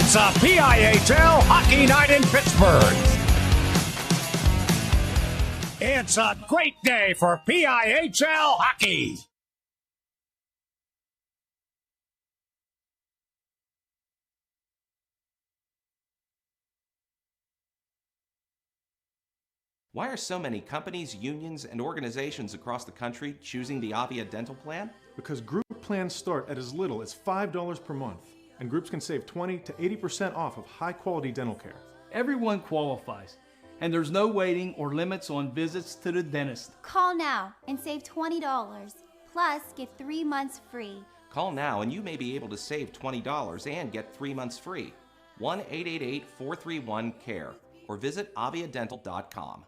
It's a PIHL Hockey Night in Pittsburgh. It's a great day for PIHL hockey. Why are so many companies, unions, and organizations across the country choosing the Avia dental plan? Because group plans start at as little as $5 per month, and groups can save 20 to 80% off of high-quality dental care. Everyone qualifies, and there's no waiting or limits on visits to the dentist. Call now and save $20, plus get 3 months free. Call now and you may be able to save $20 and get 3 months free. 1-888-431-CARE or visit aviadental.com.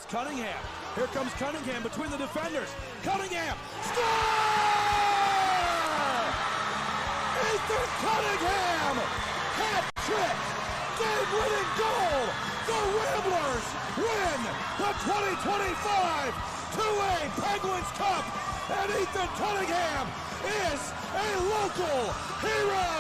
Cunningham. Here comes Cunningham between the defenders. Cunningham. Score! Ethan Cunningham! Hat trick! Game-winning goal! The Ramblers win the 2025 2A Penguins Cup! And Ethan Cunningham is a local hero!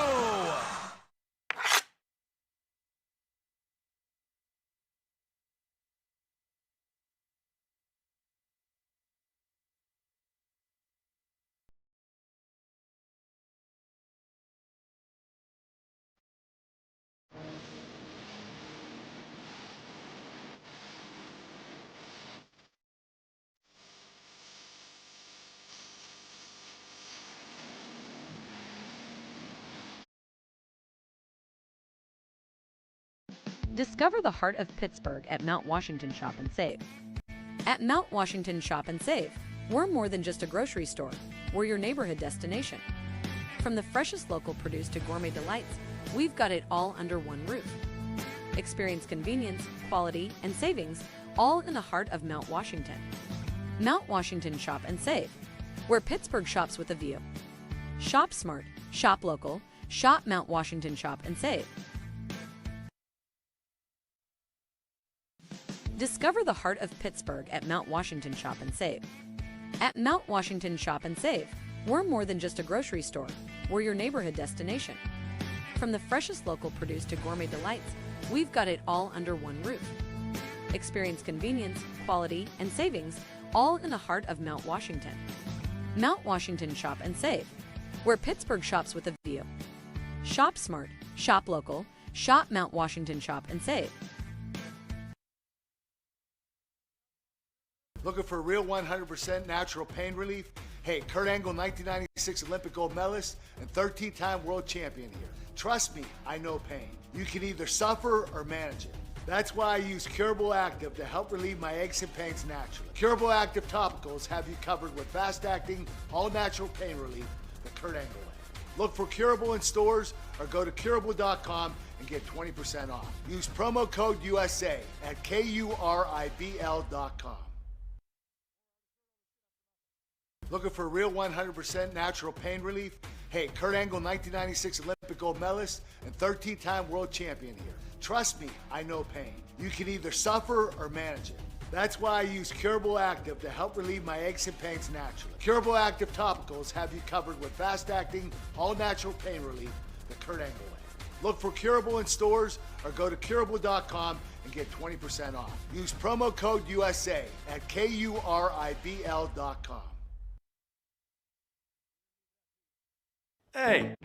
Discover the heart of Pittsburgh at Mount Washington Shop and Save. At Mount Washington Shop and Save, we're more than just a grocery store. We're your neighborhood destination. From the freshest local produce to gourmet delights, we've got it all under one roof. Experience convenience, quality, and savings, all in the heart of Mount Washington. Mount Washington Shop and Save, where Pittsburgh shops with a view. Shop smart, shop local, shop Mount Washington Shop and Save. Discover the heart of Pittsburgh at Mount Washington Shop and Save. At Mount Washington Shop and Save, we're more than just a grocery store. We're your neighborhood destination. From the freshest local produce to gourmet delights, we've got it all under one roof. Experience convenience, quality, and savings, all in the heart of Mount Washington. Mount Washington Shop and Save, where Pittsburgh shops with a view. Shop smart, shop local, shop Mount Washington Shop and Save. Looking for real 100% natural pain relief? Hey, Kurt Angle, 1996 Olympic gold medalist and 13-time world champion here. Trust me, I know pain. You can either suffer or manage it. That's why I use Curable Active to help relieve my aches and pains naturally. Curable Active topicals have you covered with fast-acting, all-natural pain relief the Kurt Angle way. Look for Curable in stores or go to curable.com and get 20% off. Use promo code USA at KURIBL.com. Looking for real 100% natural pain relief? Hey, Kurt Angle, 1996 Olympic gold medalist and 13-time world champion here. Trust me, I know pain. You can either suffer or manage it. That's why I use Curable Active to help relieve my aches and pains naturally. Curable Active topicals have you covered with fast-acting, all-natural pain relief the Kurt Angle way. Look for Curable in stores or go to curable.com and get 20% off. Use promo code USA at KURIBL.com. Hey.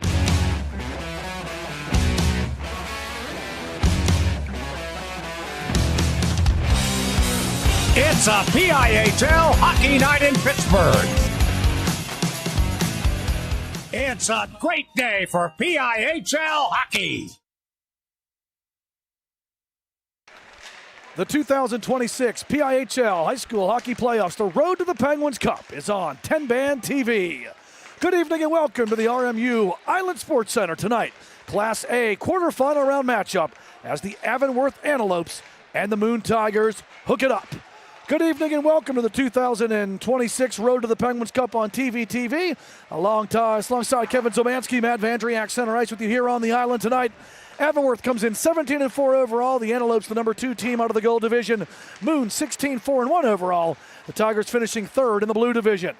It's a PIHL Hockey Night in Pittsburgh. It's a great day for PIHL hockey. The 2026 PIHL High School Hockey Playoffs, the road to the Penguins Cup, is on TenbandTV. Good evening and welcome to the RMU Island Sports Center tonight. Class A quarterfinal round matchup as the Avonworth Antelopes and the Moon Tigers hook it up. Good evening and welcome to the 2026 Road to the Penguins Cup on TV. Alongside Kevin Zomanski, Matt Vandriak, center ice with you here on the island tonight. Avonworth comes in 17-4 overall. The Antelopes, the number 2 team out of the gold division. Moon 16-4-1 overall. The Tigers finishing third in the blue division.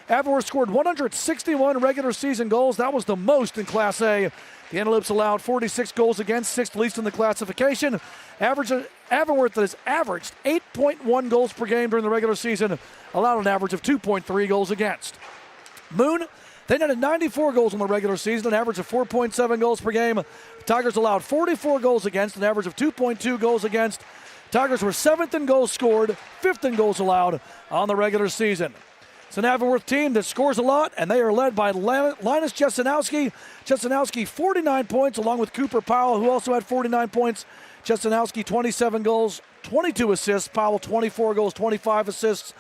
Avonworth scored 161 regular season goals. That was the most in Class A. The Antelopes allowed 46 goals against, sixth least in the classification. Avonworth that has averaged 8.1 goals per game during the regular season, allowed an average of 2.3 goals against. Moon, they netted 94 goals in the regular season, an average of 4.7 goals per game. The Tigers allowed 44 goals against, an average of 2.2 goals against. Tigers were 7th in goals scored, 5th in goals allowed on the regular season. It's an Avonworth team that scores a lot, and they are led by Linus Chesanowski. Chesanowski, 49 points, along with Cooper Powell, who also had 49 points. Chesanowski, 27 goals, 22 assists. Powell, 24 goals, 25 assists.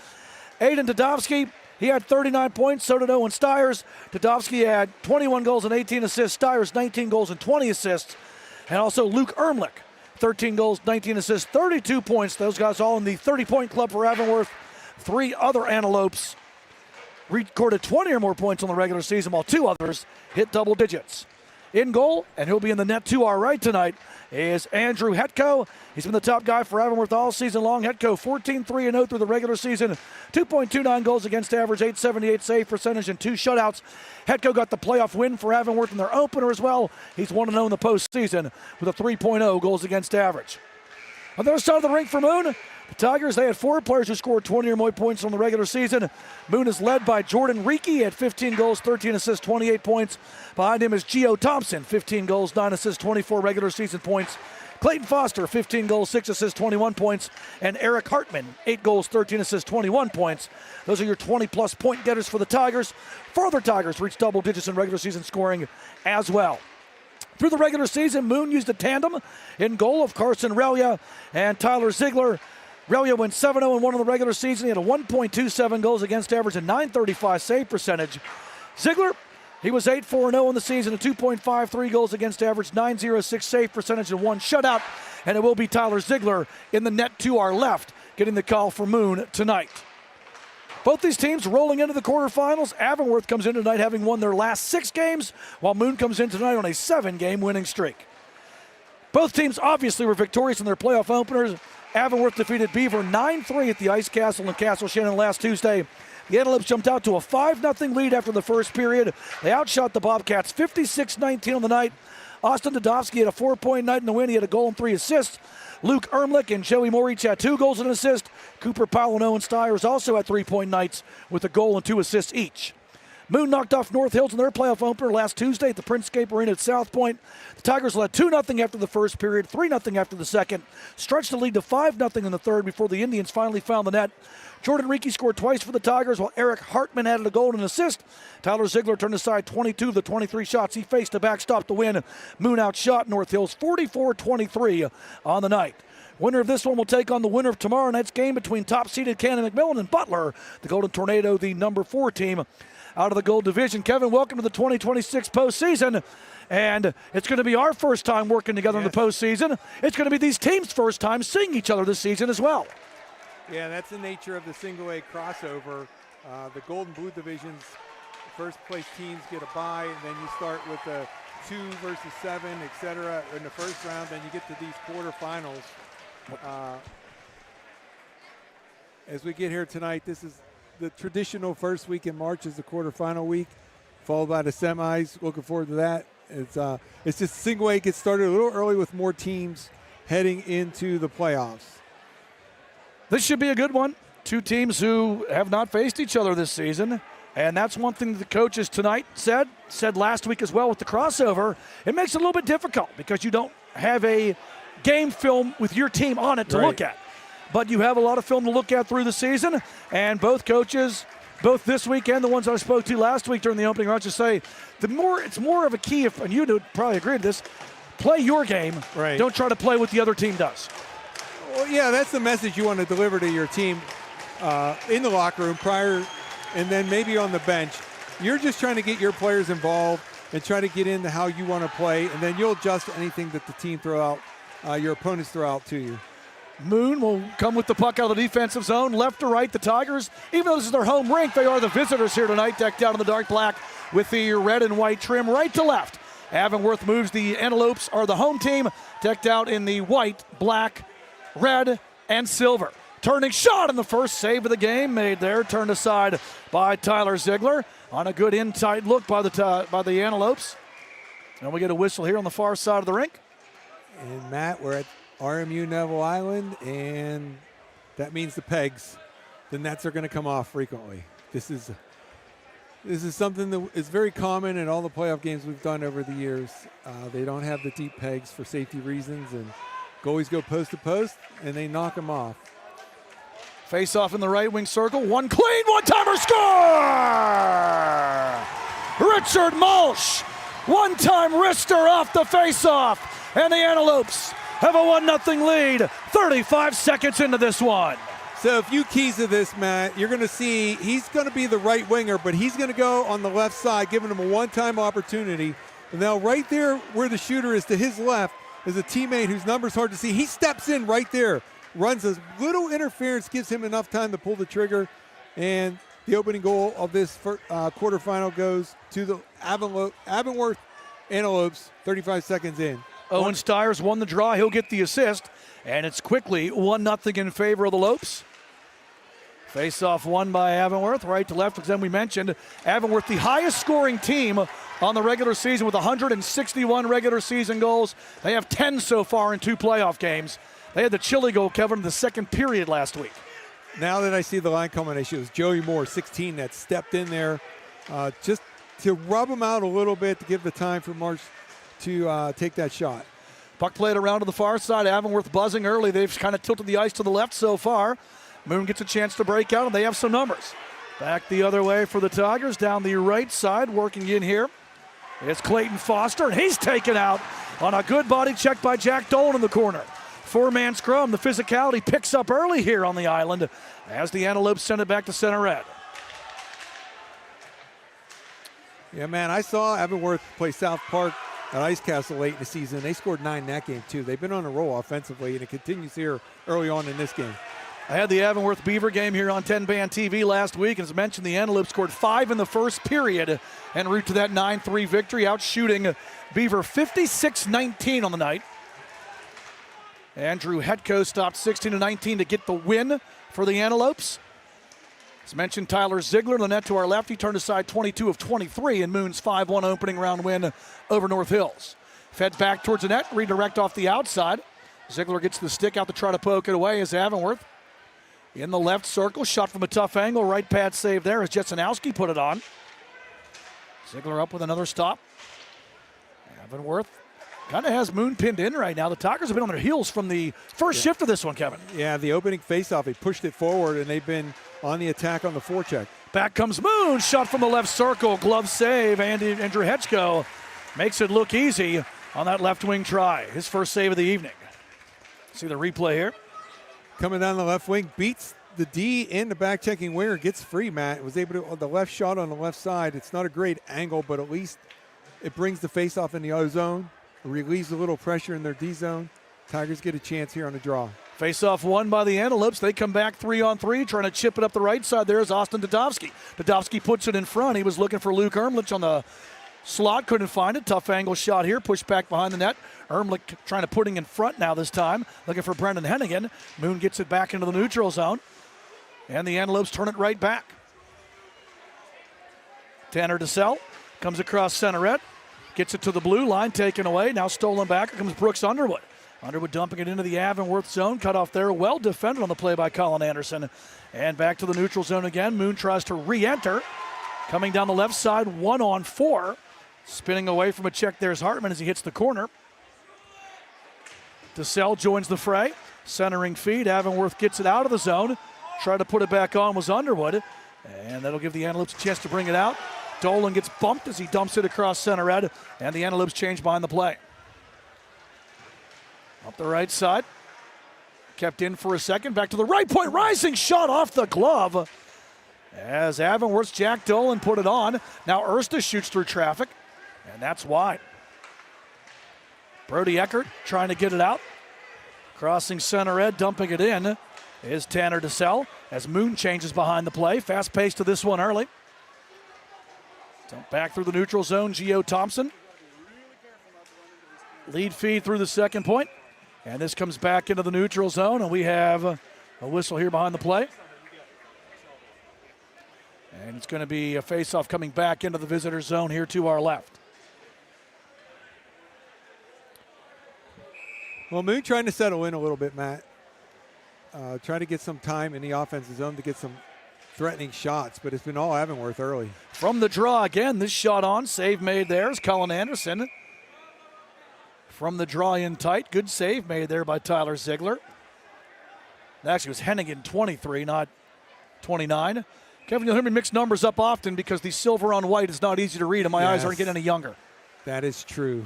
Aiden Dudovsky, he had 39 points. So did Owen Stiers. Dudovsky had 21 goals and 18 assists. Stiers, 19 goals and 20 assists. And also Luke Ermlich, 13 goals, 19 assists, 32 points. Those guys all in the 30-point club for Avonworth. 3 other Antelopes recorded 20 or more points on the regular season, while 2 others hit double digits. In goal, and he'll be in the net to our right tonight, is Andrew Hetko. He's been the top guy for Avonworth all season long. Hetko 14-3-0 through the regular season, 2.29 goals against average, 878 save percentage, and 2 shutouts. Hetko got the playoff win for Avonworth in their opener as well. He's 1-0 in the postseason with a 3.0 goals against average. On the other side of the rink for Moon, the Tigers, they had 4 players who scored 20 or more points on the regular season. Moon is led by Jordan Reekie at 15 goals, 13 assists, 28 points. Behind him is Gio Thompson, 15 goals, 9 assists, 24 regular season points. Clayton Foster, 15 goals, 6 assists, 21 points. And Eric Hartman, 8 goals, 13 assists, 21 points. Those are your 20-plus point getters for the Tigers. Further Tigers reached double digits in regular season scoring as well. Through the regular season, Moon used a tandem in goal of Carson Relia and Tyler Ziegler. Relia went 7-0-1 in the regular season. He had a 1.27 goals against average and 935 save percentage. Ziegler, he was 8-4-0 in the season, a 2.53 goals against average, 906 save percentage, and 1 shutout. And it will be Tyler Ziegler in the net to our left, getting the call for Moon tonight. Both these teams rolling into the quarterfinals. Avonworth comes in tonight having won their last 6 games, while Moon comes in tonight on a 7-game winning streak. Both teams obviously were victorious in their playoff openers. Avonworth defeated Beaver 9-3 at the Ice Castle in Castle Shannon last Tuesday. The Antelopes jumped out to a 5-0 lead after the first period. They outshot the Bobcats 56-19 on the night. Austin Dudovsky had a 4-point night in the win. He had a goal and 3 assists. Luke Ermlich and Joey Moore each had 2 goals and an assist. Cooper Powell and Owen Stiers also had 3-point nights with a goal and 2 assists each. Moon knocked off North Hills in their playoff opener last Tuesday at the Prince-Scape Arena at South Point. The Tigers led 2-0 after the first period, 3-0 after the second, stretched the lead to 5-0 in the third before the Indians finally found the net. Jordan Reekie scored twice for the Tigers, while Eric Hartman added a goal and an assist. Tyler Ziegler turned aside 22 of the 23 shots he faced to backstop the win. Moon outshot North Hills 44-23 on the night. Winner of this one will take on the winner of tomorrow night's game between top-seeded Cannon McMillan and Butler, the Golden Tornado, the number 4 team out of the gold division. Kevin, welcome to the 2026 postseason. And it's going to be our first time working together in the postseason. It's going to be these teams' first time seeing each other this season as well. Yeah, that's the nature of the single-A crossover. The gold and blue divisions, first-place teams get a bye, and then you start with the 2 versus 7, etc. in the first round. Then you get to these quarterfinals. As we get here tonight, this is the traditional first week in March is the quarterfinal week, followed by the semis. Looking forward to that. It's just single A gets started a little early with more teams heading into the playoffs. This should be a good one. 2 teams who have not faced each other this season. And that's one thing the coaches tonight said last week as well with the crossover. It makes it a little bit difficult because you don't have a game film with your team on it to look at. But you have a lot of film to look at through the season, and both coaches, both this week and the ones I spoke to last week during the opening round, just say it's more of a key, and you would probably agree to this, play your game. Right. Don't try to play what the other team does. Well, yeah, that's the message you want to deliver to your team in the locker room prior, and then maybe on the bench. You're just trying to get your players involved and try to get into how you want to play, and then you'll adjust to anything that the team throw out, your opponents throw out to you. Moon will come with the puck out of the defensive zone, left to right. The Tigers, even though this is their home rink, they are the visitors here tonight, decked out in the dark black with the red and white trim right to left. Avonworth moves. The Antelopes are the home team, decked out in the white, black, red, and silver. Turning shot in the first save of the game made there, turned aside by Tyler Ziegler on a good in-tight look by the Antelopes. And we get a whistle here on the far side of the rink. And Matt, we're at RMU Neville Island, and that means the pegs, the nets are going to come off frequently. This is something that is very common in all the playoff games we've done over the years. They don't have the deep pegs for safety reasons, and goalies go post to post, and they knock them off. Face off in the right wing circle. One clean, one-timer score! Richard Mulch, one-time wrister off the face-off, and the Antelopes have a 1-0 lead, 35 seconds into this one. So a few keys to this, Matt. You're going to see he's going to be the right winger, but he's going to go on the left side, giving him a one-time opportunity. And now right there where the shooter is to his left is a teammate whose number's hard to see. He steps in right there, runs a little interference, gives him enough time to pull the trigger. And the opening goal of this quarterfinal goes to the Avonworth Antelopes 35 seconds in. Owen Stiers won the draw. He'll get the assist. And it's quickly 1-0 in favor of the Lopes. Face-off won by Avonworth, right to left, because then we mentioned Avonworth, the highest scoring team on the regular season with 161 regular season goals. They have 10 so far in 2 playoff games. They had the Chile goal, Kevin, in the second period last week. Now that I see the line combination, it was Joey Moore, 16, that stepped in there just to rub him out a little bit to give the time for March to take that shot. Puck played around to the far side. Avonworth buzzing early. They've kind of tilted the ice to the left so far. Moon gets a chance to break out, and they have some numbers. Back the other way for the Tigers, down the right side, working in here. It's Clayton Foster, and he's taken out on a good body check by Jack Dolan in the corner. 4-man scrum. The physicality picks up early here on the island as the Antelopes send it back to center red. Yeah, man, I saw Avonworth play South Park at Ice Castle late in the season. They scored 9 in that game, too. They've been on a roll offensively, and it continues here early on in this game. I had the Avonworth Beaver game here on TenbandTV last week. As mentioned, the Antelopes scored 5 in the first period en route to that 9-3 victory, out shooting Beaver 56-19 on the night. Andrew Hetko stopped 16-19 to get the win for the Antelopes. As mentioned, Tyler Ziegler, the net to our left. He turned aside 22 of 23 in Moon's 5-1 opening round win over North Hills. Fed back towards the net, redirect off the outside. Ziegler gets the stick out to try to poke it away as Avonworth in the left circle. Shot from a tough angle. Right pad save there as Jetsinowski put it on. Ziegler up with another stop. Avonworth kind of has Moon pinned in right now. The Tigers have been on their heels from the first shift of this one, Kevin. Yeah, the opening faceoff, they pushed it forward, and they've been on the attack on the forecheck. Back comes Moon. Shot from the left circle. Glove save. Andrew Hetchko makes it look easy on that left wing try. His first save of the evening. See the replay here. Coming down the left wing, beats the D in the back checking winger, gets free, Matt. Was able to, the left shot on the left side. It's not a great angle, but at least it brings the faceoff in the O zone. It relieves a little pressure in their D zone. Tigers get a chance here on the draw. Face-off won by the Antelopes. They come back 3-on-3, trying to chip it up the right side. There is Austin Dudovsky. Dudovsky puts it in front. He was looking for Luke Ermlich on the slot, couldn't find it. Tough angle shot here, pushed back behind the net. Ermlich trying to put it in front now this time, looking for Brendan Hennigan. Moon gets it back into the neutral zone, and the Antelopes turn it right back. Tanner DeSell comes across center red, gets it to the blue line, taken away. Now stolen back. Here comes Brooks Underwood. Underwood dumping it into the Avonworth zone. Cut off there. Well defended on the play by Colin Anderson. And back to the neutral zone again. Moon tries to re-enter. Coming down the left side, 1-on-4. Spinning away from a check, there's Hartman as he hits the corner. DeSell joins the fray. Centering feed. Avonworth gets it out of the zone. Tried to put it back on was Underwood. And that'll give the Antelopes a chance to bring it out. Dolan gets bumped as he dumps it across center red. And the Antelopes change behind the play. Up the right side. Kept in for a second. Back to the right point. Rising shot off the glove. As Avonworth's Jack Dolan put it on. Now Ersta shoots through traffic. And that's wide. Brody Eckert trying to get it out. Crossing center Ed, dumping it in is Tanner DeSell as Moon changes behind the play. Fast pace to this one early. Dump back through the neutral zone, Gio Thompson. Lead feed through the second point. And this comes back into the neutral zone, and we have a whistle here behind the play. And it's going to be a face-off coming back into the visitor zone here to our left. Well, Moon trying to settle in a little bit, Matt. Trying to get some time in the offensive zone to get some threatening shots, but it's been all Avonworth early. From the draw again, this shot on, save made there is Colin Anderson. From the draw in tight, good save made there by Tyler Ziegler. Actually, it was Hennigan 23, not 29. Kevin, you'll hear me mix numbers up often because the silver on white is not easy to read, and my eyes aren't getting any younger. That is true.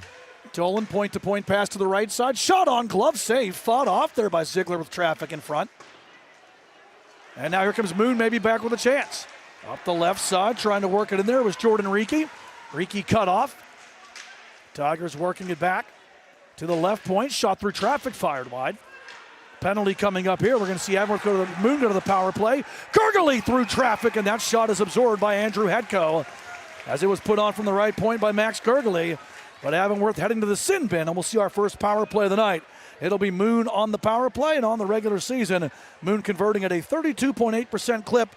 Dolan, point-to-point pass to the right side. Shot on, glove save, fought off there by Ziegler with traffic in front. And now here comes Moon, maybe back with a chance. Up the left side, trying to work it in there was Jordan Riki. Riki cut off. Tigers working it back to the left point. Shot through traffic, fired wide. Penalty coming up here. We're going to see Avonworth go to the Moon, go to the power play. Gurgley through traffic, and that shot is absorbed by Andrew Hetko as it was put on from the right point by Max Gurgley. But Avonworth heading to the sin bin, and we'll see our first power play of the night. It'll be Moon on the power play, and on the regular season, Moon converting at a 32.8% clip.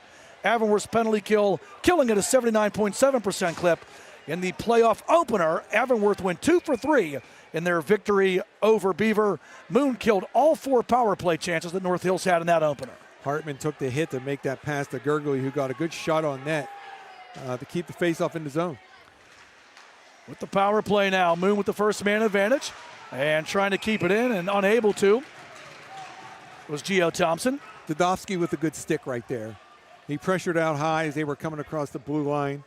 Avonworth's penalty kill, killing at a 79.7% clip. In the playoff opener, Avonworth went 2 for 3 in their victory over Beaver. Moon killed all 4 power play chances that North Hills had in that opener. Hartman took the hit to make that pass to Gurgley, who got a good shot on net to keep the faceoff in the zone. With the power play now, Moon with the first man advantage and trying to keep it in and unable to was Gio Thompson. Dadovsky with a good stick right there. He pressured out high as they were coming across the blue line.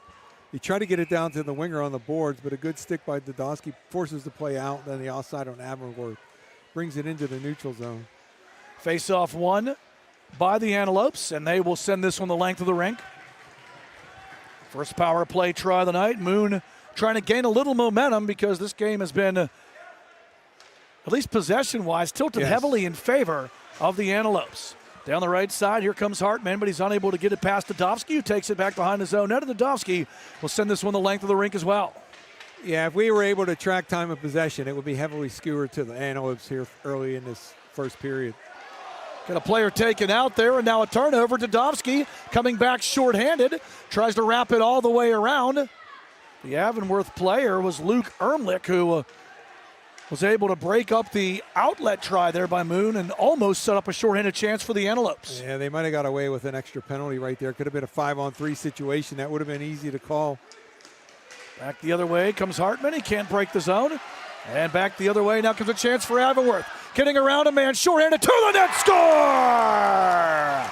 He tried to get it down to the winger on the boards, but a good stick by Dadovsky forces the play out. Then the offside on Avonworth brings it into the neutral zone. Face-off won by the Antelopes, and they will send this one the length of the rink. First power play try of the night. Moon trying to gain a little momentum because this game has been, at least possession-wise, tilted heavily in favor of the Antelopes. Down the right side, here comes Hartman, but he's unable to get it past Dadovsky, who takes it back behind his own net. And Dadovsky will send this one the length of the rink as well. Yeah, if we were able to track time of possession, it would be heavily skewered to the Antelopes here early in this first period. Got a player taken out there, and now a turnover. Dadovsky coming back shorthanded, tries to wrap it all the way around. The Avonworth player was Luke Ermlich, who was able to break up the outlet try there by Moon and almost set up a shorthanded chance for the Antelopes. Yeah, they might have got away with an extra penalty right there. Could have been a 5-on-3 situation. That would have been easy to call. Back the other way comes Hartman. He can't break the zone. And back the other way, now comes a chance for Avonworth. Getting around a man, shorthanded to the net, score!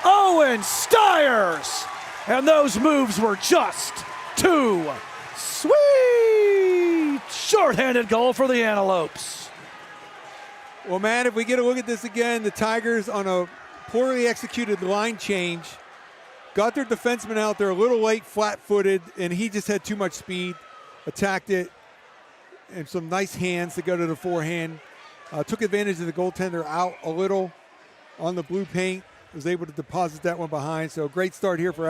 Owen Stiers! And those moves were just too sweet! Shorthanded goal for the Antelopes. Well, man, if we get a look at this again, the Tigers on a poorly executed line change got their defenseman out there a little late, flat-footed, and he just had too much speed, attacked it, and some nice hands to go to the forehand. Took advantage of the goaltender out a little on the blue paint, was able to deposit that one behind. So great start here for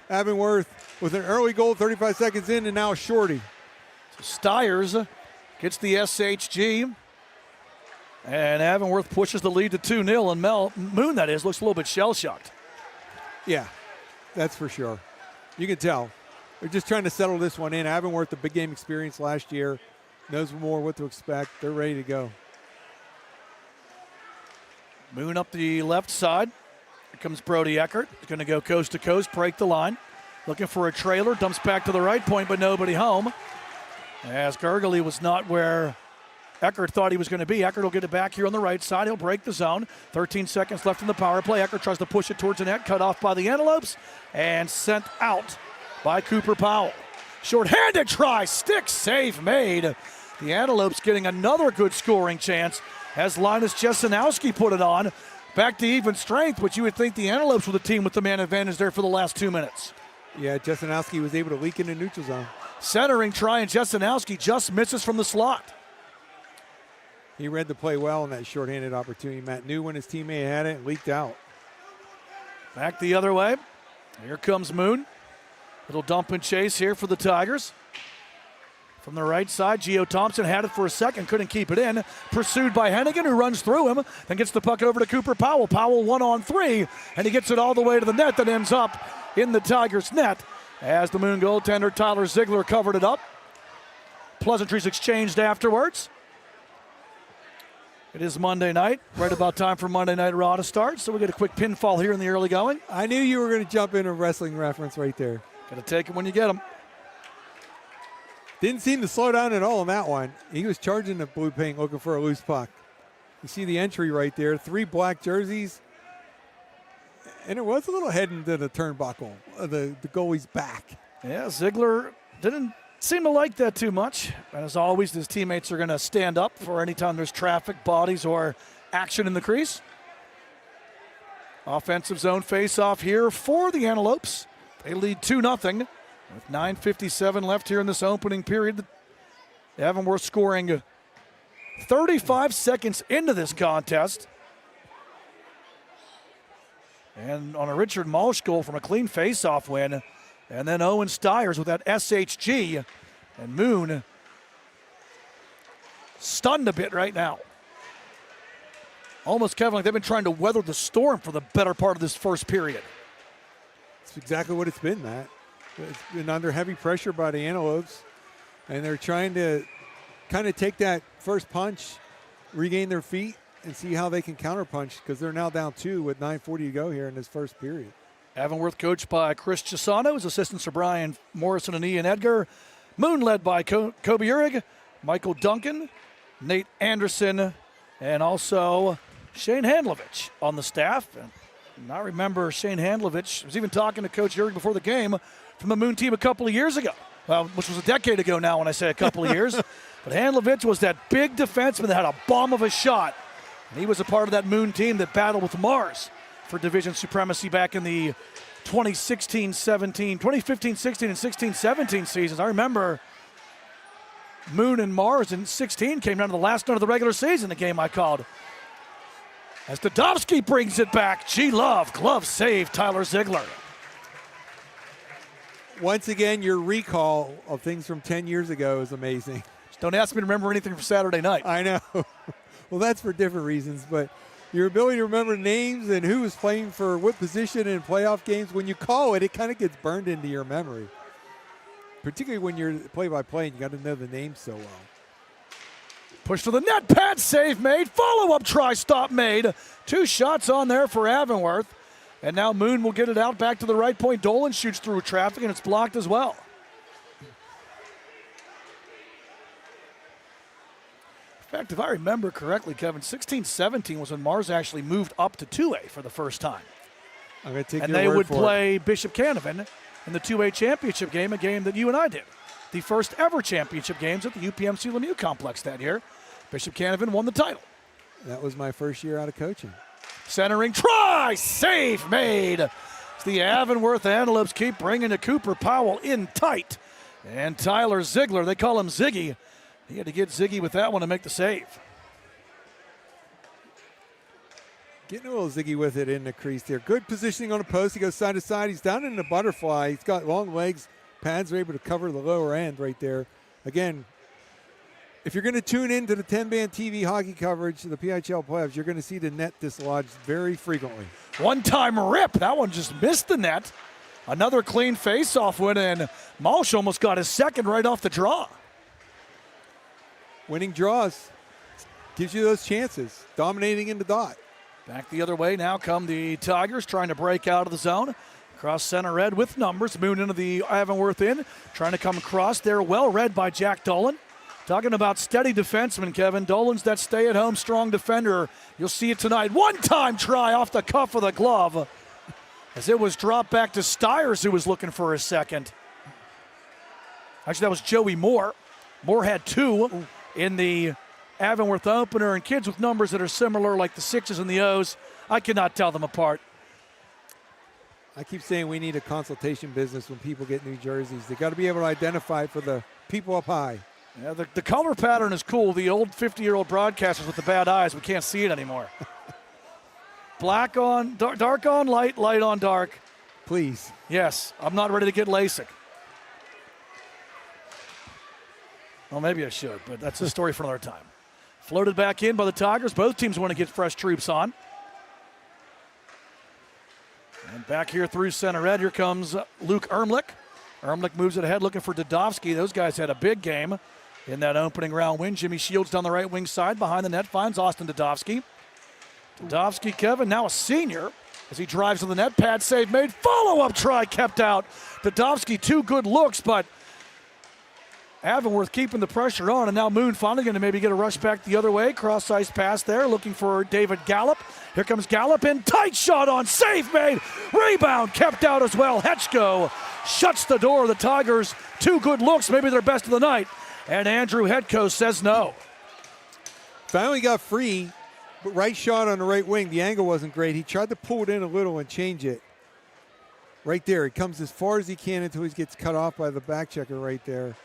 Avonworth with an early goal, 35 seconds in, and now a shorty. Stiers gets the SHG, and Avonworth pushes the lead to 2-0, and Moon, that is, looks a little bit shell-shocked. Yeah, that's for sure. You can tell. They're just trying to settle this one in. Avonworth, the big game experience last year, knows more what to expect. They're ready to go. Moon up the left side. Here comes Brody Eckert. He's going to go coast to coast, break the line. Looking for a trailer, dumps back to the right point, but nobody home. As Gurgley was not where Eckert thought he was going to be. Eckert will get it back here on the right side. He'll break the zone. 13 seconds left in the power play. Eckert tries to push it towards the net, cut off by the Antelopes, and sent out by Cooper Powell. Short-handed try, stick save made. The Antelopes getting another good scoring chance as Linus Jesenowski put it on. Back to even strength, but you would think the Antelopes were the team with the man advantage there for the last 2 minutes. Yeah, Jesenowski was able to leak in the neutral zone. Centering try, and Jesenowski just misses from the slot. He read the play well in that shorthanded opportunity. Matt knew when his teammate had it and leaked out. Back the other way. Here comes Moon. Little dump and chase here for the Tigers. From the right side, Gio Thompson had it for a second, couldn't keep it in. Pursued by Hennigan, who runs through him, then gets the puck over to Cooper Powell. Powell 1-on-3, and he gets it all the way to the net that ends up in the Tigers' net as the Moon goaltender Tyler Ziegler covered it up. Pleasantries exchanged afterwards. It is Monday night, right about time for Monday Night Raw to start, so we get a quick pinfall here in the early going. I knew you were going to jump in a wrestling reference right there. Got to take them when you get them. Didn't seem to slow down at all on that one. He was charging the blue paint looking for a loose puck. You see the entry right there, 3 black jerseys. And it was a little heading to the turnbuckle, the goalie's back. Yeah, Ziegler didn't seem to like that too much. And as always, his teammates are going to stand up for any time there's traffic, bodies, or action in the crease. Offensive zone face-off here for the Antelopes. They lead 2-0. With 9:57 left here in this opening period, Avonworth scoring 35 seconds into this contest. And on a Richard Malsh goal from a clean face-off win. And then Owen Stiers with that SHG. And Moon stunned a bit right now. Almost, Kevin, like they've been trying to weather the storm for the better part of this first period. That's exactly what it's been, Matt. It's been under heavy pressure by the Antelopes, and they're trying to kind of take that first punch, regain their feet, and see how they can counterpunch because they're now down 2 with 9:40 to go here in this first period. Avonworth coached by Chris Chisano, his assistants are Brian Morrison and Ian Edgar. Moon led by Kobe Urig, Michael Duncan, Nate Anderson, and also Shane Handlovich on the staff. And I remember Shane Handlovich was even talking to Coach Urig before the game from the Moon team a couple of years ago. Well, which was a decade ago now when I say a couple of years. But Handlovich was that big defenseman that had a bomb of a shot. And he was a part of that Moon team that battled with Mars for division supremacy back in the 2015-16, and 16-17 seasons. I remember Moon and Mars in 16 came down to the last night of the regular season, the game I called. As Dudovsky brings it back, G-Love, glove save, Tyler Ziegler. Once again, your recall of things from 10 years ago is amazing. Just don't ask me to remember anything from Saturday night. I know. Well, that's for different reasons, but your ability to remember names and who was playing for what position in playoff games, when you call it, it kind of gets burned into your memory. Particularly when you're play-by-play and you got to know the names so well. Push to the net, pad save made, follow-up try, stop made. 2 shots on there for Avonworth. And now Moon will get it out back to the right point. Dolan shoots through traffic, and it's blocked as well. In fact, if I remember correctly, Kevin, 16-17 was when Mars actually moved up to 2A for the first time. I'm going to take and your they word would for play it. Bishop Canavan in the 2A championship game, a game that you and I did. The first ever championship games at the UPMC Lemieux complex that year. Bishop Canavan won the title. That was my first year out of coaching. Centering try, save made. The Avonworth Antelopes keep bringing to Cooper Powell in tight. And Tyler Ziegler, they call him Ziggy. He had to get Ziggy with that one to make the save. Getting a little Ziggy with it in the crease there. Good positioning on the post. He goes side to side. He's down in the butterfly. He's got long legs. Pads are able to cover the lower end right there. Again, if you're going to tune into the TenbandTV hockey coverage of the PHL playoffs, you're going to see the net dislodged very frequently. One-time rip. That one just missed the net. Another clean face-off win, and Malsh almost got his second right off the draw. Winning draws gives you those chances. Dominating in the dot. Back the other way now come the Tigers trying to break out of the zone. Cross center red with numbers. Moon into the Avonworth in. Trying to come across there. Well read by Jack Dolan. Talking about steady defenseman, Kevin. Dolan's that stay-at-home strong defender. You'll see it tonight. One-time try off the cuff of the glove. As it was dropped back to Stiers, who was looking for his second. Actually, that was Joey Moore. Moore had 2 in the Avonworth opener, and kids with numbers that are similar, like the 6s and the O's, I cannot tell them apart. I keep saying we need a consultation business when people get new jerseys. They got to be able to identify for the people up high. Yeah, the color pattern is cool. The old 50-year-old broadcasters with the bad eyes, we can't see it anymore. Black on, dark on light, light on dark. Please. Yes, I'm not ready to get LASIK. Well, maybe I should, but that's a story for another time. Floated back in by the Tigers. Both teams want to get fresh troops on. And back here through center red, here comes Luke Ermlich. Ermlich moves it ahead looking for Dudovsky. Those guys had a big game in that opening round win. Jimmy Shields down the right wing side. Behind the net finds Austin Dudovsky. Dudovsky, Kevin, now a senior, as he drives to the net. Pad save made. Follow-up try kept out. Dudovsky, 2 good looks, but Avonworth keeping the pressure on, and now Moon finally going to maybe get a rush back the other way. Cross-ice pass there, looking for David Gallup. Here comes Gallup, and tight shot on, save made. Rebound kept out as well. Hetchko shuts the door. The Tigers, 2 good looks, maybe their best of the night. And Andrew Hetchko says no. Finally got free, but right shot on the right wing. The angle wasn't great. He tried to pull it in a little and change it. Right there, he comes as far as he can until he gets cut off by the back checker right there.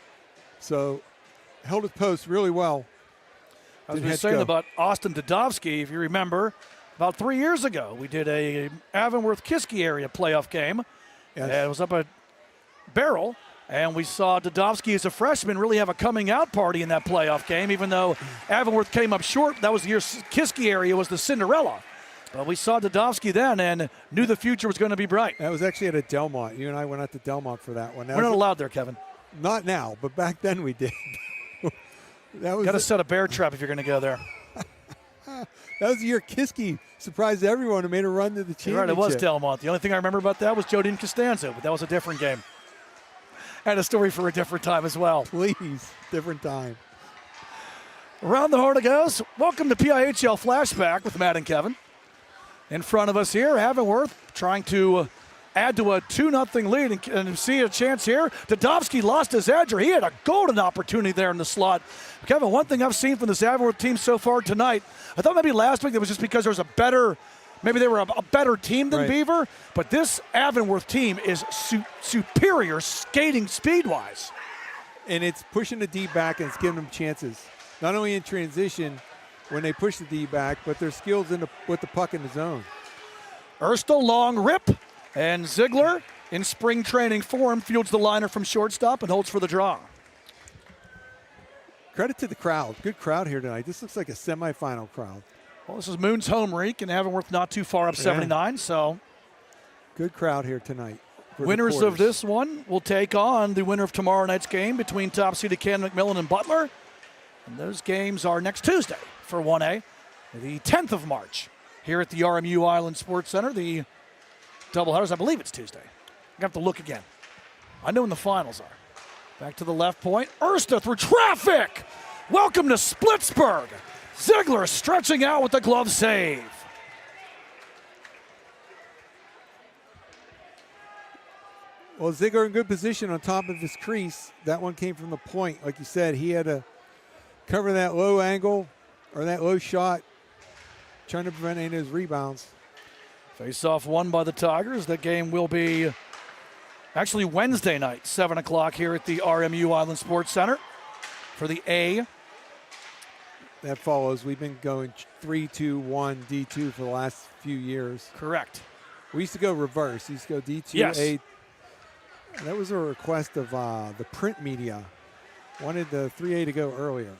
So, held his post really well. I was saying about Austin Dudovsky, if you remember, about 3 years ago, we did a Avonworth-Kiski area playoff game. Yes. And it was up at Barrel, and we saw Dudovsky as a freshman really have a coming-out party in that playoff game, even though Avonworth came up short. That was the year Kiski area was the Cinderella. But we saw Dudovsky then and knew the future was going to be bright. That was actually at a Delmont. You and I went out to Delmont for that one. We're not allowed there, Kevin. Not now, but back then we did. That was got to set a bear trap if you're going to go there. That was the year Kiski surprised everyone and made a run to the championship. You're right, it was Delmont. The only thing I remember about that was Jodine Costanzo, but that was a different game. And a story for a different time as well. Please, different time. Around the horn it goes. Welcome to PIHL Flashback with Matt and Kevin. In front of us here, Avonworth trying to add to a 2-0 lead and see a chance here. Dudovsky lost his edge, or he had a golden opportunity there in the slot. Kevin, one thing I've seen from this Avonworth team so far tonight, I thought maybe last week it was just because there was a better, maybe they were a better team than Beaver, but this Avonworth team is superior skating speed-wise. And it's pushing the D back and it's giving them chances, not only in transition when they push the D back, but their skills with the puck in the zone. Erstl, long rip. And Ziegler, in spring training form, fields the liner from shortstop and holds for the draw. Credit to the crowd. Good crowd here tonight. This looks like a semifinal crowd. Well, this is Moon's home rink, and Avonworth not too far up 79, so. Good crowd here tonight. Winners of this one will take on the winner of tomorrow night's game between top-seeded Cannon McMillan and Butler. And those games are next Tuesday for 1A, the 10th of March, here at the RMU Island Sports Center. The doubleheaders, I believe it's Tuesday. I'm going to have to look again. I know when the finals are. Back to the left point. Ersta through traffic. Welcome to Splitsburg. Ziegler stretching out with the glove save. Well, Ziegler in good position on top of his crease. That one came from the point. Like you said, he had to cover that low angle or that low shot, trying to prevent any of his rebounds. Face-off won by the Tigers. That game will be actually Wednesday night, 7 o'clock here at the RMU Island Sports Center for the A. That follows. We've been going 3-2-1 D2 for the last few years. Correct. We used to go reverse. We used to go D2 yes. A. That was a request of the print media. Wanted the 3A to go earlier.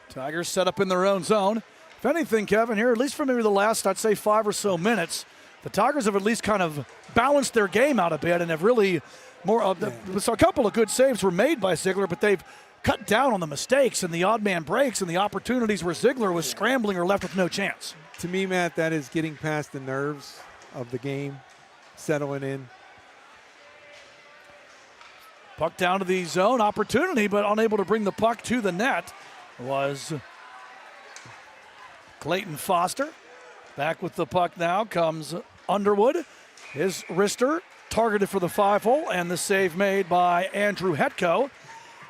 Tigers set up in their own zone. If anything, Kevin, here, at least for maybe the last, I'd say, 5 or so minutes, the Tigers have at least kind of balanced their game out a bit and have really so a couple of good saves were made by Ziegler, but they've cut down on the mistakes and the odd man breaks and the opportunities where Ziegler was scrambling or left with no chance. To me, Matt, that is getting past the nerves of the game, settling in. Puck down to the zone, opportunity, but unable to bring the puck to the net was Clayton Foster. Back with the puck now comes Underwood. His wrister targeted for the 5-hole, and the save made by Andrew Hetchko.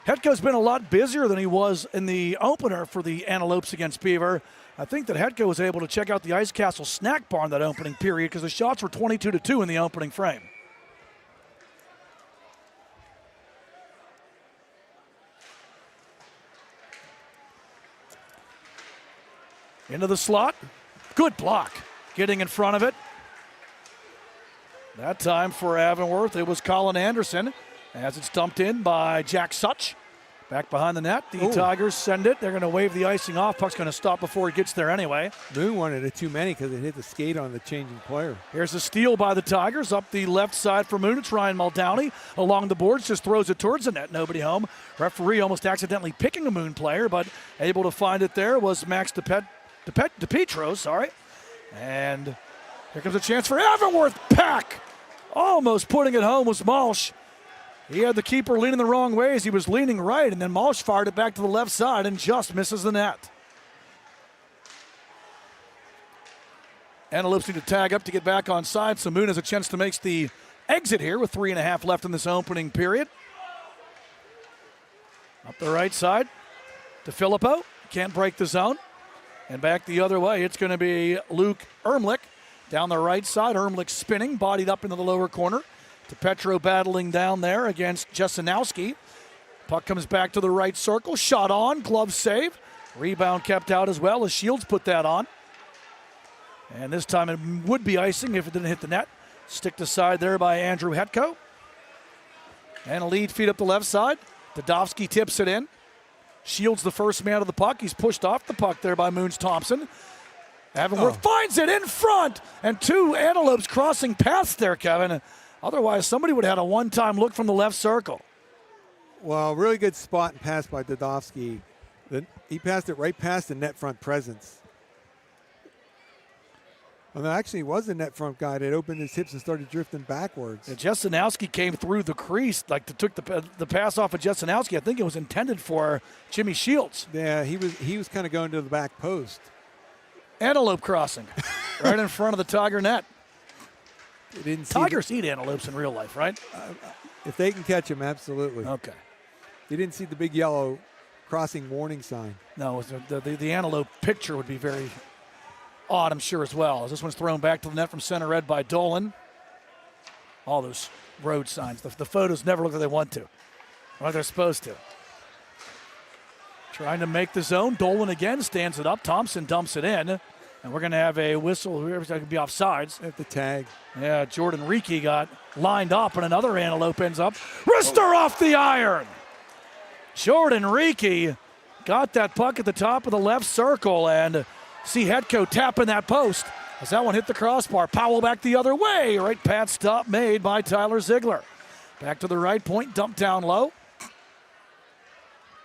Hetchko's been a lot busier than he was in the opener for the Antelopes against Beaver. I think that Hetchko was able to check out the Ice Castle snack bar in that opening period because the shots were 22-2 in the opening frame. Into the slot. Good block. Getting in front of it. That time for Avonworth, it was Colin Anderson as it's dumped in by Jack Such. Back behind the net, the Tigers send it. They're going to wave the icing off. Puck's going to stop before it gets there anyway. Moon wanted it too many because it hit the skate on the changing player. Here's a steal by the Tigers up the left side for Moon. It's Ryan Muldowney along the boards, just throws it towards the net. Nobody home. Referee almost accidentally picking a Moon player, but able to find it there was Max DePietro, sorry. And here comes a chance for Avonworth. Pack! Almost putting it home was Malsh. He had the keeper leaning the wrong way as he was leaning right, and then Malsh fired it back to the left side and just misses the net. Antelopes need to tag up to get back on side, so Moon has a chance to make the exit here with 3.5 left in this opening period. Up the right side to Filippo. Can't break the zone. And back the other way, it's going to be Luke Ermlich. Down the right side, Ermlich spinning, bodied up into the lower corner. To Petro battling down there against Jesenowski. Puck comes back to the right circle. Shot on, glove save. Rebound kept out as well as Shields put that on. And this time it would be icing if it didn't hit the net. Sticked aside there by Andrew Hetko. And a lead feed up the left side. Dadovsky tips it in. Shields the first man of the puck. He's pushed off the puck there by Moons Thompson. Avonworth finds it in front. And two Antelopes crossing paths there, Kevin. Otherwise, somebody would have had a one-time look from the left circle. Well, really good spot and pass by Dadovsky. He passed it right past the net front presence. Well, actually, he was a net front guy that opened his hips and started drifting backwards. And Jesenowski came through the crease, like took the pass off of Jesenowski. I think it was intended for Jimmy Shields. Yeah, he was kind of going to the back post. Antelope crossing right in front of the Tiger net. Tigers eat antelopes in real life, right? If they can catch them, absolutely. Okay. You didn't see the big yellow crossing warning sign. No, the antelope picture would be very odd, I'm sure, as well. As this one's thrown back to the net from center red by Dolan. All those road signs. The photos never look like they want to. Like they're supposed to. Trying to make the zone. Dolan again stands it up. Thompson dumps it in. And we're going to have a whistle. Whoever's going to be offsides. At the tag. Yeah, Jordan Ricci got lined up, and another antelope ends up. Rister off the iron. Jordan Ricci got that puck at the top of the left circle, and see Hetko tapping that post as that one hit the crossbar. Powell back the other way. Right pad stop made by Tyler Ziegler. Back to the right point, dump down low.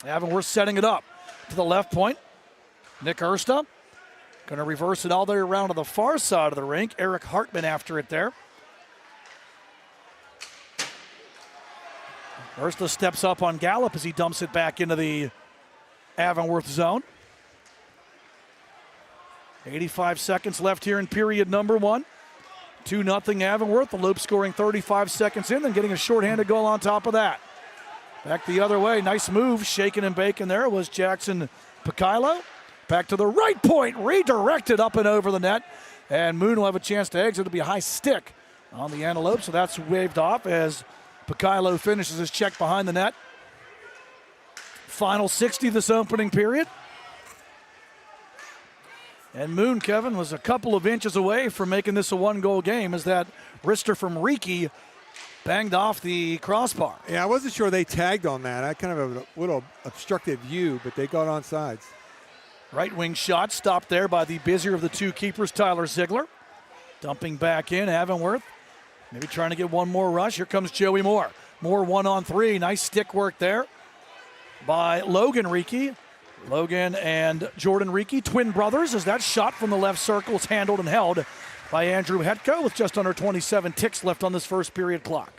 Avonworth setting it up to the left point. Nick Ersta. Going to reverse it all the way around to the far side of the rink. Eric Hartman after it there. Ersta steps up on Gallup as he dumps it back into the Avonworth zone. 85 seconds left here in period number 1. 2-0 Avonworth. The Loop scoring 35 seconds in, then getting a shorthanded goal on top of that. Back the other way. Nice move. Shaking and baking there was Jackson Pichilo. Back to the right point, redirected up and over the net. And Moon will have a chance to exit. It'll be a high stick on the Antelope, so that's waved off as Pichilo finishes his check behind the net. Final 60 this opening period. And Moon, Kevin, was a couple of inches away from making this a one-goal game as that wrister from Ricci banged off the crossbar. Yeah, I wasn't sure they tagged on that. I kind of have a little obstructed view, but they got on sides. Right wing shot stopped there by the busier of the two keepers, Tyler Ziegler. Dumping back in, Avonworth. Maybe trying to get one more rush. Here comes Joey Moore. Moore 1-on-3. Nice stick work there by Logan Ricci. Logan and Jordan Ricci, twin brothers, as that shot from the left circle is handled and held by Andrew Hetko with just under 27 ticks left on this first period clock.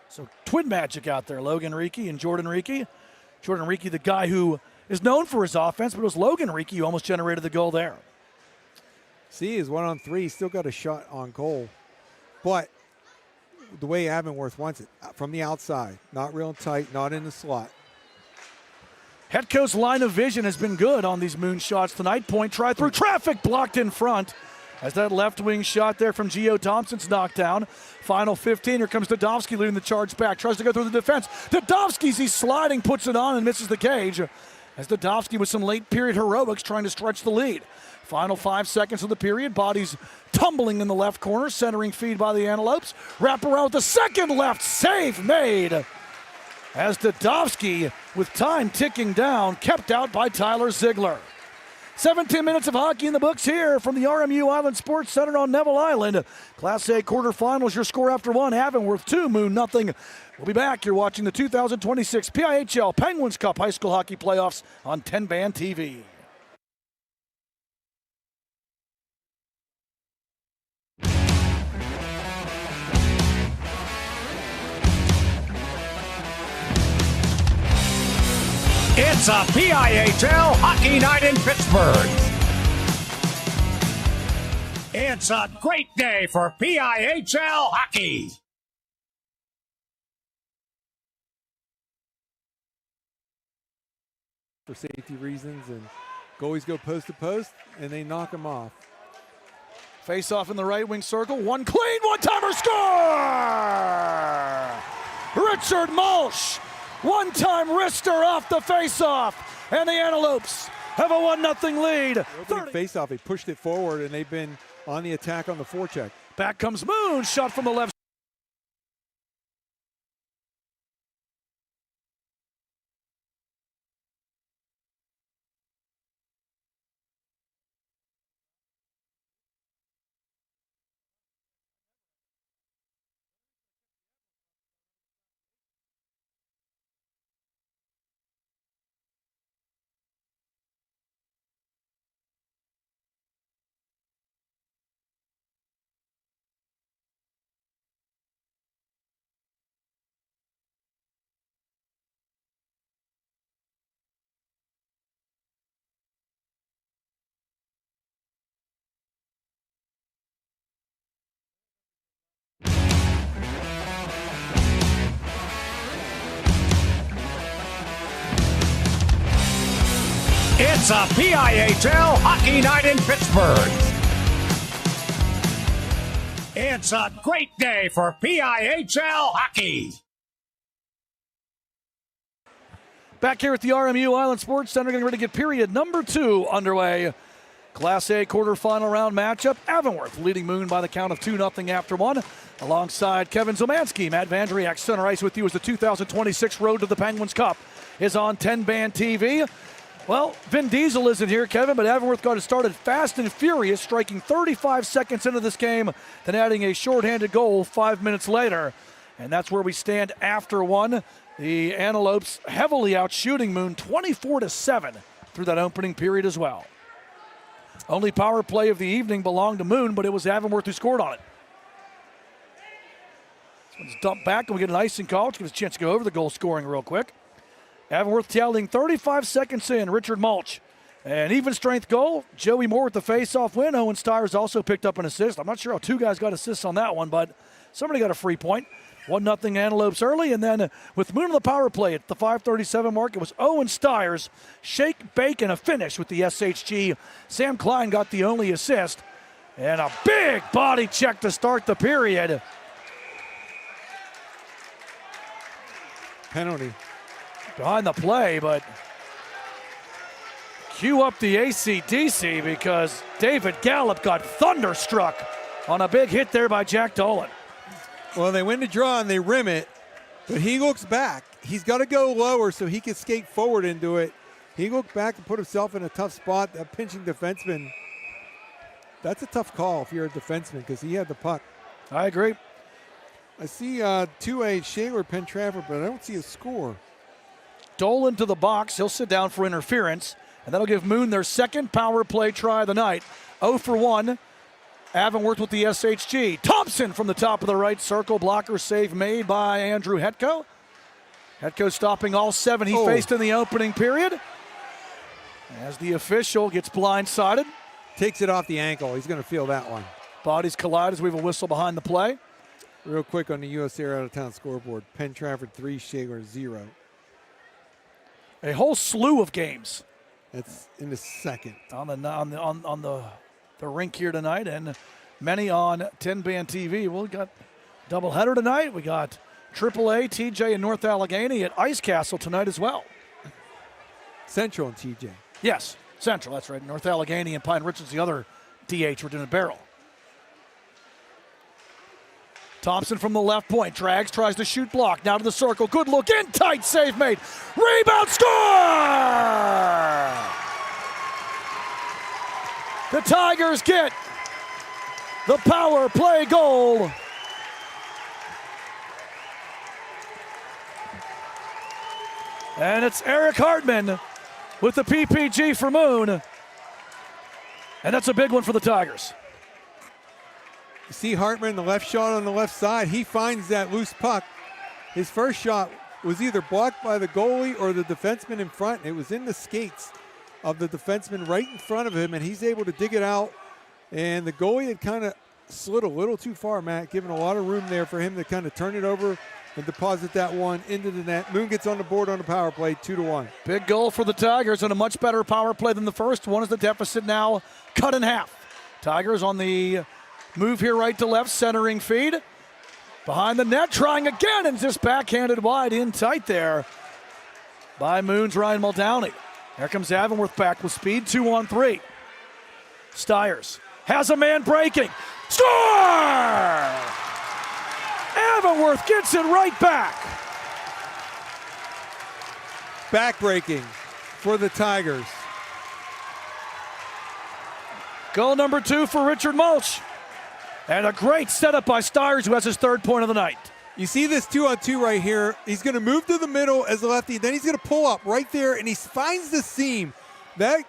So twin magic out there, Logan Ricci and Jordan Ricci. Jordan Ricci, the guy who is known for his offense, but it was Logan Ricci who almost generated the goal there. See, he's 1-on-3. He's still got a shot on goal. But the way Avonworth wants it, from the outside, not real tight, not in the slot. Hetko's line of vision has been good on these Moon shots tonight. Point try through traffic, blocked in front. As that left wing shot there from Gio Thompson's knocked down. Final 15, here comes Dadovsky leading the charge back. Tries to go through the defense. Dadovsky's, he's sliding, puts it on and misses the cage. As Dadovsky with some late period heroics trying to stretch the lead. Final 5 seconds of the period. Bodies tumbling in the left corner. Centering feed by the Antelopes. Wrap around with the second left. Save made. As Dudovsky, with time ticking down, kept out by Tyler Ziegler. 17 minutes of hockey in the books here from the RMU Island Sports Center on Neville Island. Class A quarterfinals, your score after one. Avonworth 2, Moon nothing. We'll be back. You're watching the 2026 PIHL Penguins Cup High School Hockey Playoffs on TenbandTV. It's a PIHL Hockey Night in Pittsburgh. It's a great day for PIHL hockey. For safety reasons, and goalies go post to post, and they knock them off. Face off in the right wing circle. One clean, one-timer score! Richard Mulch. One-time wrister off the face-off, and the Antelopes have a 1-0 lead. Face-off, they pushed it forward, and they've been on the attack on the forecheck. Back comes Moon, shot from the left. It's a PIHL Hockey Night in Pittsburgh. It's a great day for PIHL hockey. Back here at the RMU Island Sports Center, getting ready to get period number 2 underway. Class A quarterfinal round matchup. Avonworth leading Moon by the count of 2-0 after one. Alongside Kevin Zomanski, Matt Vandriak, center ice with you as the 2026 Road to the Penguins Cup is on TenbandTV. Well, Vin Diesel isn't here, Kevin, but Avonworth got it started fast and furious, striking 35 seconds into this game, then adding a shorthanded goal 5 minutes later. And that's where we stand after one. The Antelopes heavily outshooting Moon 24-7 through that opening period as well. Only power play of the evening belonged to Moon, but it was Avonworth who scored on it. This one's dumped back, and we get an icing call, which gives us a chance to go over the goal scoring real quick. Avonworth tailing 35 seconds in. Richard Mulch. An even strength goal. Joey Moore with the face-off win. Owen Stiers also picked up an assist. I'm not sure how two guys got assists on that one, but somebody got a free point. 1-0 Antelopes early, and then with Moon on the power play at the 5:37 mark, it was Owen Stiers. Shake, bake, and a finish with the SHG. Sam Klein got the only assist. And a big body check to start the period. Penalty. Behind the play, but cue up the AC/DC because David Gallup got thunderstruck on a big hit there by Jack Dolan. Well, they win the draw and they rim it, but he looks back. He's got to go lower so he can skate forward into it. He looked back and put himself in a tough spot. That pinching defenseman, that's a tough call if you're a defenseman because he had the puck. I agree. I see 2A Shaler Penn Trafford, but I don't see a score. Dolan to the box. He'll sit down for interference, and that'll give Moon their second power play try of the night. 0 for 1. Avonworth with the SHG. Thompson from the top of the right circle. Blocker save made by Andrew Hetko. Hetko stopping all 7 he faced in the opening period. As the official gets blindsided. Takes it off the ankle. He's going to feel that one. Bodies collide as we have a whistle behind the play. Real quick on the US Air Out of Town scoreboard. Penn Trafford 3, Shaler 0. A whole slew of games. It's in the second. On the rink here tonight, and many on TenbandTV. Well, we got doubleheader tonight. We got AAA, TJ, and North Allegheny at Ice Castle tonight as well. Central and TJ. Yes, Central, that's right. North Allegheny and Pine Richards, the other DH, were doing a barrel. Thompson from the left point, drags, tries to shoot, block. Now to the circle, good look in, tight save made. Rebound, score! The Tigers get the power play goal. And it's Eric Hartman with the PPG for Moon. And that's a big one for the Tigers. You see Hartman, the left shot on the left side. He finds that loose puck. His first shot was either blocked by the goalie or the defenseman in front. It was in the skates of the defenseman right in front of him, and he's able to dig it out. And the goalie had kind of slid a little too far, Matt, giving a lot of room there for him to kind of turn it over and deposit that one into the net. Moon gets on the board on the power play, 2-1. Big goal for the Tigers and a much better power play than the first one, as the deficit now cut in half. Tigers on the move here right to left, centering feed. Behind the net, trying again, and just backhanded wide in tight there by Moon's Ryan Muldowney. Here comes Avonworth back with speed, 2-on-3. Stiers has a man breaking. Score! Avonworth gets it right back. Back-breaking for the Tigers. Goal number 2 for Richard Mulch. And a great setup by Stiers, who has his third point of the night. You see this 2-on-2 right here. He's going to move to the middle as a lefty. Then he's going to pull up right there, and he finds the seam. That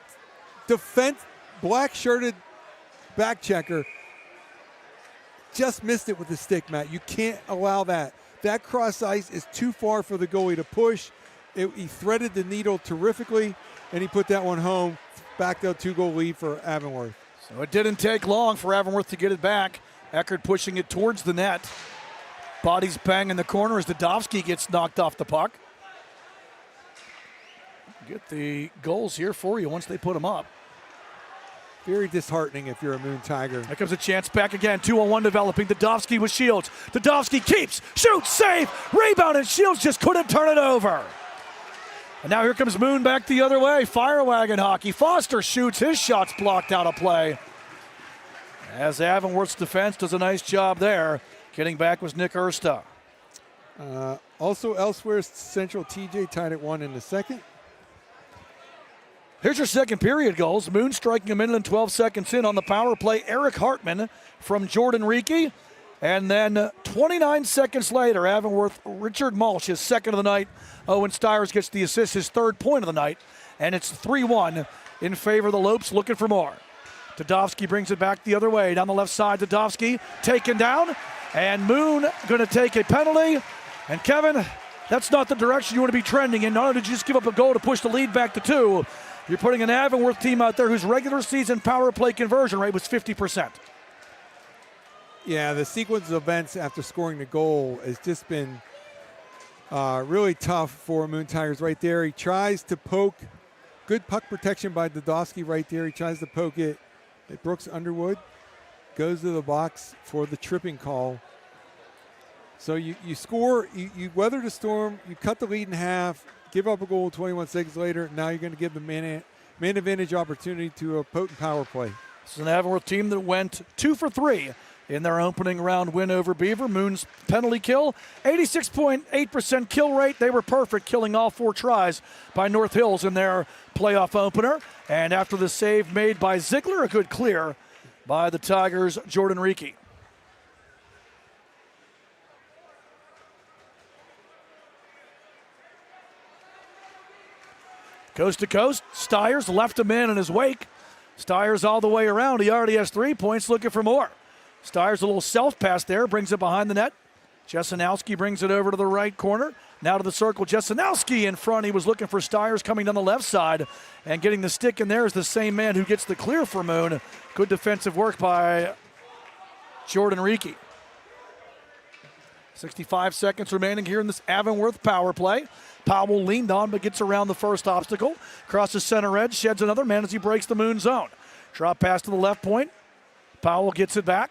defense, black-shirted back checker, just missed it with the stick, Matt. You can't allow that. That cross ice is too far for the goalie to push. He threaded the needle terrifically, and he put that one home. Back to a 2-goal lead for Avonworth. So it didn't take long for Avonworth to get it back. Eckert pushing it towards the net. Bodies bang in the corner as Dadovsky gets knocked off the puck. Get the goals here for you once they put them up. Very disheartening if you're a Moon Tiger. Here comes a chance back again. 2-on-1 developing. Dadovsky with Shields. Dadovsky keeps, shoots, save, rebound, and Shields just couldn't turn it over. And now here comes Moon back the other way. Fire wagon hockey. Foster shoots. His shot's blocked out of play. As Avonworth's defense does a nice job there. Getting back was Nick Ersta. Also elsewhere, Central TJ tied at 1 in the second. Here's your second period goals. Moon striking a minute and 12 seconds in on the power play. Eric Hartman from Jordan Ricci. And then 29 seconds later, Avonworth, Richard Mulch, his second of the night. Owen Stiers gets the assist, his third point of the night. And it's 3-1 in favor of the Lopes, looking for more. Dadovsky brings it back the other way. Down the left side, Dadovsky taken down. And Moon going to take a penalty. And Kevin, that's not the direction you want to be trending in. Not only did you just give up a goal to push the lead back to 2, you're putting an Avonworth team out there whose regular season power play conversion rate was 50%. Yeah, the sequence of events after scoring the goal has just been really tough for Moon Tigers right there. He tries to poke. Good puck protection by Dadovsky right there. He tries to poke it. Brooks Underwood goes to the box for the tripping call. So you score, you weather the storm, you cut the lead in half, give up a goal 21 seconds later. Now you're going to give the man advantage opportunity to a potent power play. This is an Avonworth team that went 2 for 3 in their opening round win over Beaver. Moon's penalty kill, 86.8% kill rate. They were perfect, killing all 4 tries by North Hills in their playoff opener. And after the save made by Ziegler, a good clear by the Tigers' Jordan Ricci. Coast to coast, Stiers left him in his wake. Stiers all the way around. He already has 3 points, looking for more. Stiers a little self-pass there, brings it behind the net. Jesenowski brings it over to the right corner. Now to the circle, Jesenowski in front. He was looking for Stiers coming down the left side. And getting the stick in there is the same man who gets the clear for Moon. Good defensive work by Jordan Ricci. 65 seconds remaining here in this Avonworth power play. Powell leaned on but gets around the first obstacle. Crosses center edge, sheds another man as he breaks the Moon zone. Drop pass to the left point. Powell gets it back.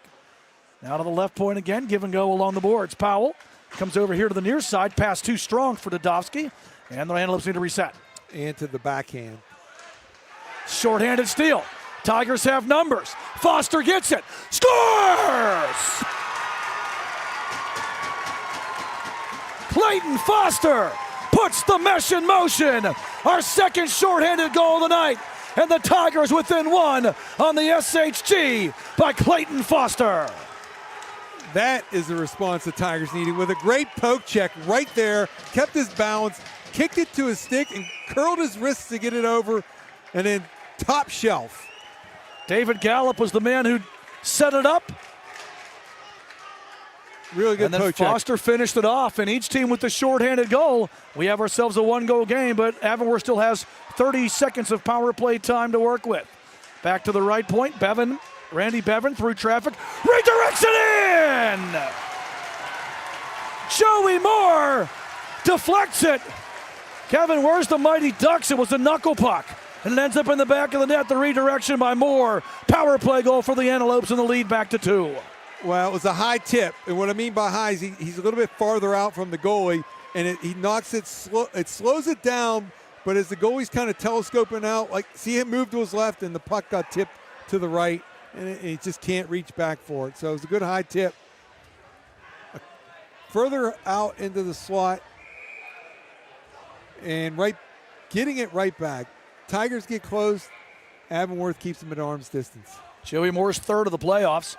Now to the left point again, give and go along the boards. Powell comes over here to the near side. Pass too strong for Dadovsky. And the Antelopes need to reset. And to the backhand. Shorthanded steal. Tigers have numbers. Foster gets it. Scores! Clayton Foster puts the mesh in motion. Our second shorthanded goal of the night. And the Tigers within one on the SHG by Clayton Foster. That is the response the Tigers needed with a great poke check right there. Kept his balance, kicked it to his stick, and curled his wrists to get it over. And then top shelf. David Gallup was the man who set it up. Really good and then poke check. Foster finished it off, and each team with the shorthanded goal. We have ourselves a one-goal game, but Avonworth still has 30 seconds of power play time to work with. Back to the right point, Bevan, Randy Bevan through traffic, redirects it in! Joey Moore deflects it. Kevin, where's the Mighty Ducks? It was a knuckle puck. And it ends up in the back of the net, the redirection by Moore. Power play goal for the Antelopes and the lead back to 2. Well, it was a high tip, and what I mean by high is he's a little bit farther out from the goalie, and he knocks it slow. It slows it down, but as the goalie's kind of telescoping out, like see him move to his left, and the puck got tipped to the right, and he just can't reach back for it. So it was a good high tip. Further out into the slot, and getting it right back. Tigers get close. Avonworth keeps them at arm's distance. Joey Moore's third of the playoffs.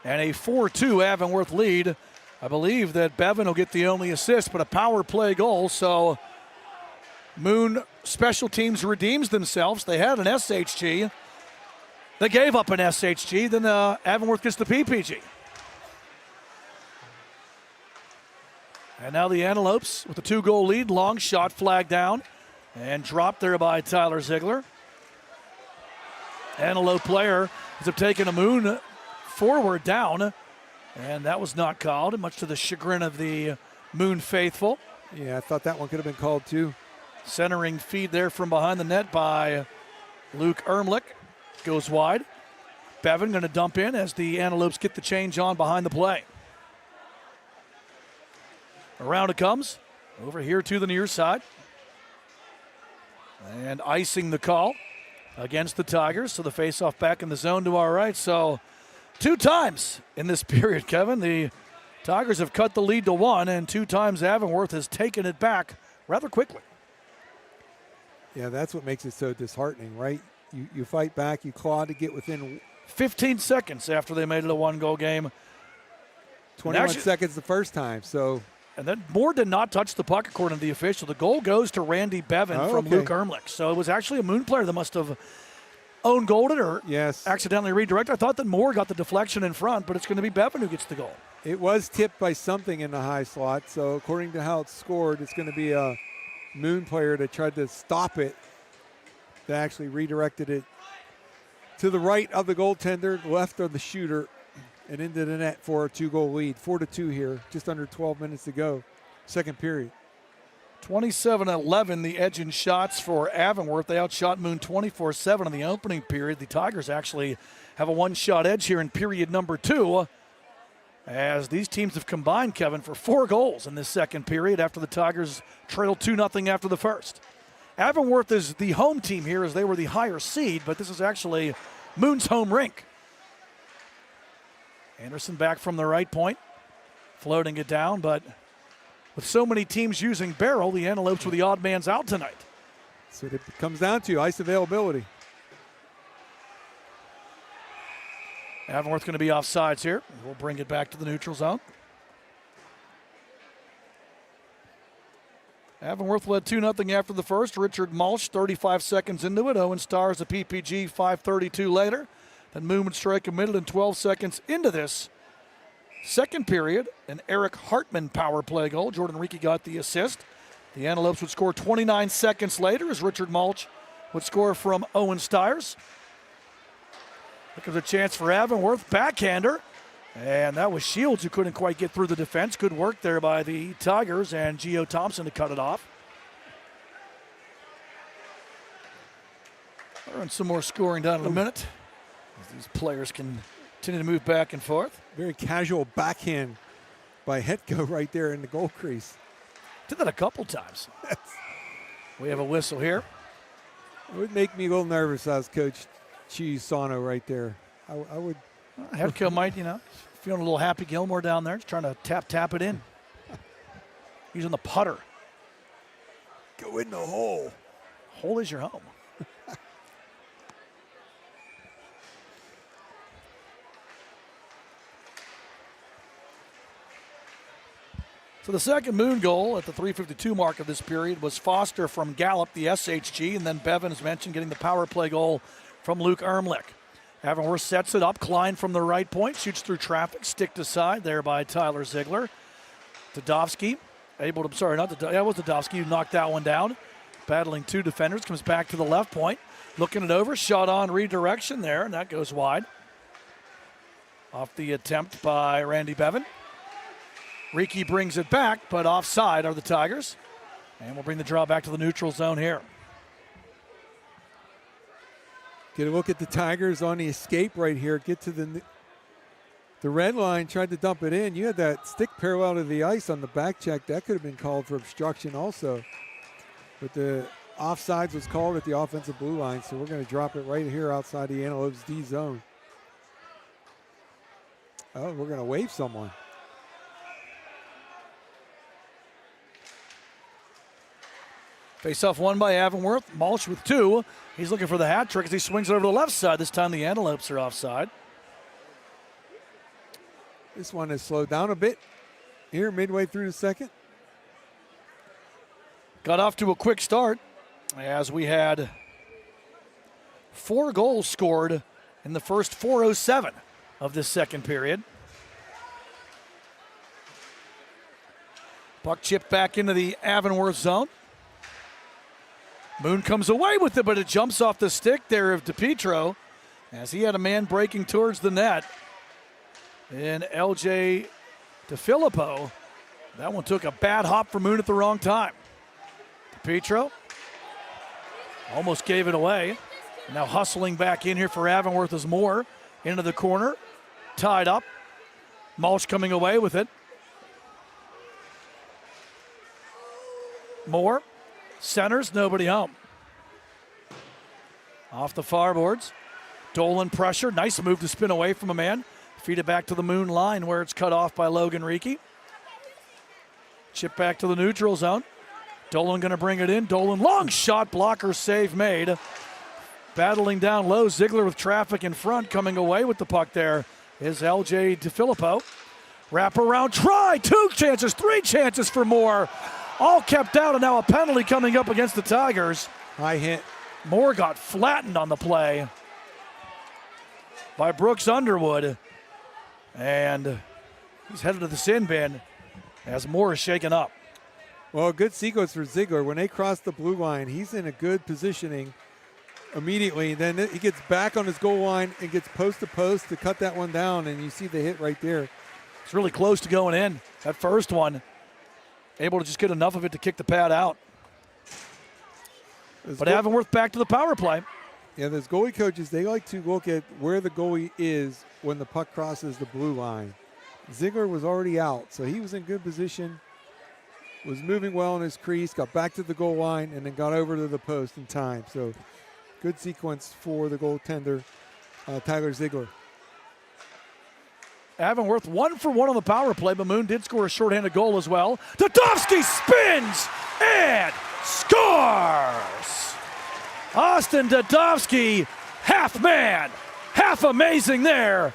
And a 4-2 Avonworth lead. I believe that Bevan will get the only assist, but a power play goal. So Moon Special Teams redeems themselves. They had an SHG. They gave up an SHG. Then Avonworth gets the PPG. And now the Antelopes with a 2-goal lead. Long shot flagged down and dropped there by Tyler Ziegler. Antelope player has taken a Moon forward down, and that was not called, much to the chagrin of the Moon faithful. Yeah, I thought that one could have been called too. Centering feed there from behind the net by Luke Ermlich. Goes wide. Bevan going to dump in as the Antelopes get the change on behind the play. Around it comes. Over here to the near side. And icing the call against the Tigers. So the faceoff back in the zone to our right. So 2 times in this period, Kevin, the Tigers have cut the lead to 1, and 2 times Avonworth has taken it back rather quickly. Yeah, that's what makes it so disheartening, right? You fight back, you claw to get within 15 seconds after they made it a 1-goal game. 21 seconds the first time, so. And then Moore did not touch the puck, according to the official. The goal goes to Randy Bevan from Luke Ermlich. So it was actually a Moon player that must have own goaled it or accidentally redirected. I thought that Moore got the deflection in front, but it's going to be Bevan who gets the goal. It was tipped by something in the high slot, so according to how it's scored, it's going to be a Moon player that tried to stop it, that actually redirected it to the right of the goaltender, left of the shooter, and into the net for a 2-goal lead. 4-2 here, just under 12 minutes to go, second period. 27-11, the edge in shots for Avonworth. They outshot Moon 24-7 in the opening period. The Tigers actually have a 1-shot edge here in period number 2, as these teams have combined, Kevin, for 4 goals in this second period after the Tigers trailed 2-0 after the first. Avonworth is the home team here as they were the higher seed, but this is actually Moon's home rink. Anderson back from the right point, floating it down, but with so many teams using barrel, the Antelopes were the odd man's out tonight. So it comes down to ice availability. Avonworth going to be offsides here. We'll bring it back to the neutral zone. Avonworth led 2-0 after the first. Richard Malch, 35 seconds into it. Owen Stars, a PPG, 5:32 later. Then Moon would strike a minute and 12 seconds into this second period. An Eric Hartman power play goal. Jordan Reekie got the assist. The Antelopes would score 29 seconds later as Richard Malch would score from Owen Stires. Look at the chance for Avonworth. Backhander. And that was Shields who couldn't quite get through the defense. Good work there by the Tigers and Gio Thompson to cut it off. And some more scoring down in a minute as these players continue to move back and forth. Very casual backhand by Hetko right there in the goal crease. Did that a couple times. We have a whistle here. It would make me a little nervous as Coach Chisano right there. I would. Head coach might, feeling a little Happy Gilmore down there, just trying to tap it in. Using the putter. Go in the hole. Hole is your home. So the second Moon goal at the 3:52 mark of this period was Foster from Gallup, the SHG, and then Bevan, as mentioned, getting the power play goal from Luke Ermlich. Avonworth sets it up. Klein from the right point, shoots through traffic, sticked aside there by Tyler Ziegler. Dadovsky, it was Dadovsky who knocked that one down. Battling two defenders, comes back to the left point, looking it over, shot on redirection there, and that goes wide. Off the attempt by Randy Bevan. Riki brings it back, but offside are the Tigers. And we'll bring the draw back to the neutral zone here. Get a look at the Tigers on the escape right here. Get to the red line, tried to dump it in. You had that stick parallel to the ice on the back check. That could have been called for obstruction also. But the offsides was called at the offensive blue line, so we're going to drop it right here outside the Antelopes D zone. Oh, we're going to wave someone. Face-off won by Avonworth. Malch with two. He's looking for the hat trick as he swings it over to the left side. This time the Antelopes are offside. This one has slowed down a bit here midway through the second. Got off to a quick start as we had 4 goals scored in the first 4:07 of this second period. Puck chipped back into the Avonworth zone. Moon comes away with it, but it jumps off the stick there of DiPietro as he had a man breaking towards the net. And LJ DeFilippo, that one took a bad hop for Moon at the wrong time. DiPietro almost gave it away. Now hustling back in here for Avonworth is Moore into the corner, tied up. Malch coming away with it. Moore centers, nobody home. Off the far boards. Dolan pressure. Nice move to spin away from a man. Feed it back to the Moon line where it's cut off by Logan Riki. Chip back to the neutral zone. Dolan going to bring it in. Dolan, long shot, blocker save made. Battling down low. Ziegler with traffic in front. Coming away with the puck there is LJ DeFilippo. Wrap around try. 2 chances, 3 chances for Moore. All kept out, and now a penalty coming up against the Tigers. High hit. Moore got flattened on the play by Brooks Underwood. And he's headed to the sin bin as Moore is shaken up. Well, a good sequence for Ziegler. When they cross the blue line, he's in a good positioning immediately. Then he gets back on his goal line and gets post to post to cut that one down, and you see the hit right there. It's really close to going in. That first one, able to just get enough of it to kick the pad out. But Avonworth back to the power play. Yeah, those goalie coaches, they like to look at where the goalie is when the puck crosses the blue line. Ziegler was already out, so he was in good position, was moving well in his crease, got back to the goal line, and then got over to the post in time. So good sequence for the goaltender, Tyler Ziegler. Avonworth 1 for 1 on the power play, but Moon did score a shorthanded goal as well. Dadovsky spins and scores! Austin Dadovsky, half man, half amazing there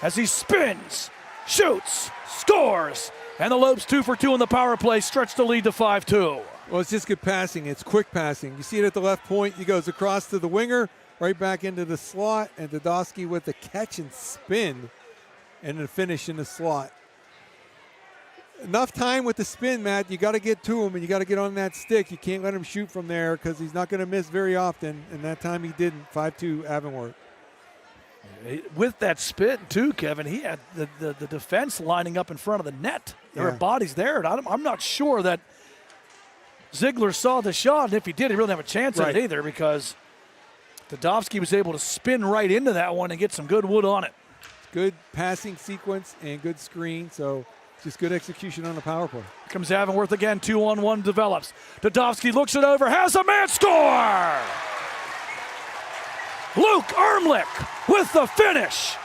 as he spins, shoots, scores, and the Lopes 2 for 2 on the power play stretch the lead to 5-2. Well, it's just good passing. It's quick passing. You see it at the left point. He goes across to the winger, right back into the slot, and Dadovsky with the catch and spin and the finish in the slot. Enough time with the spin, Matt. You got to get to him, and you got to get on that stick. You can't let him shoot from there because he's not going to miss very often, and that time he didn't. 5-2 Avonworth. With that spin, too, Kevin, he had the defense lining up in front of the net. There were bodies there, and I'm not sure that Ziegler saw the shot, and if he did, he really didn't have a chance at it either because Dadovsky was able to spin right into that one and get some good wood on it. Good passing sequence and good screen, so just good execution on the power play. Here comes Avonworth again, 2-on-1 develops. Dadovsky looks it over, has a man, score! Luke Ermlich with the finish.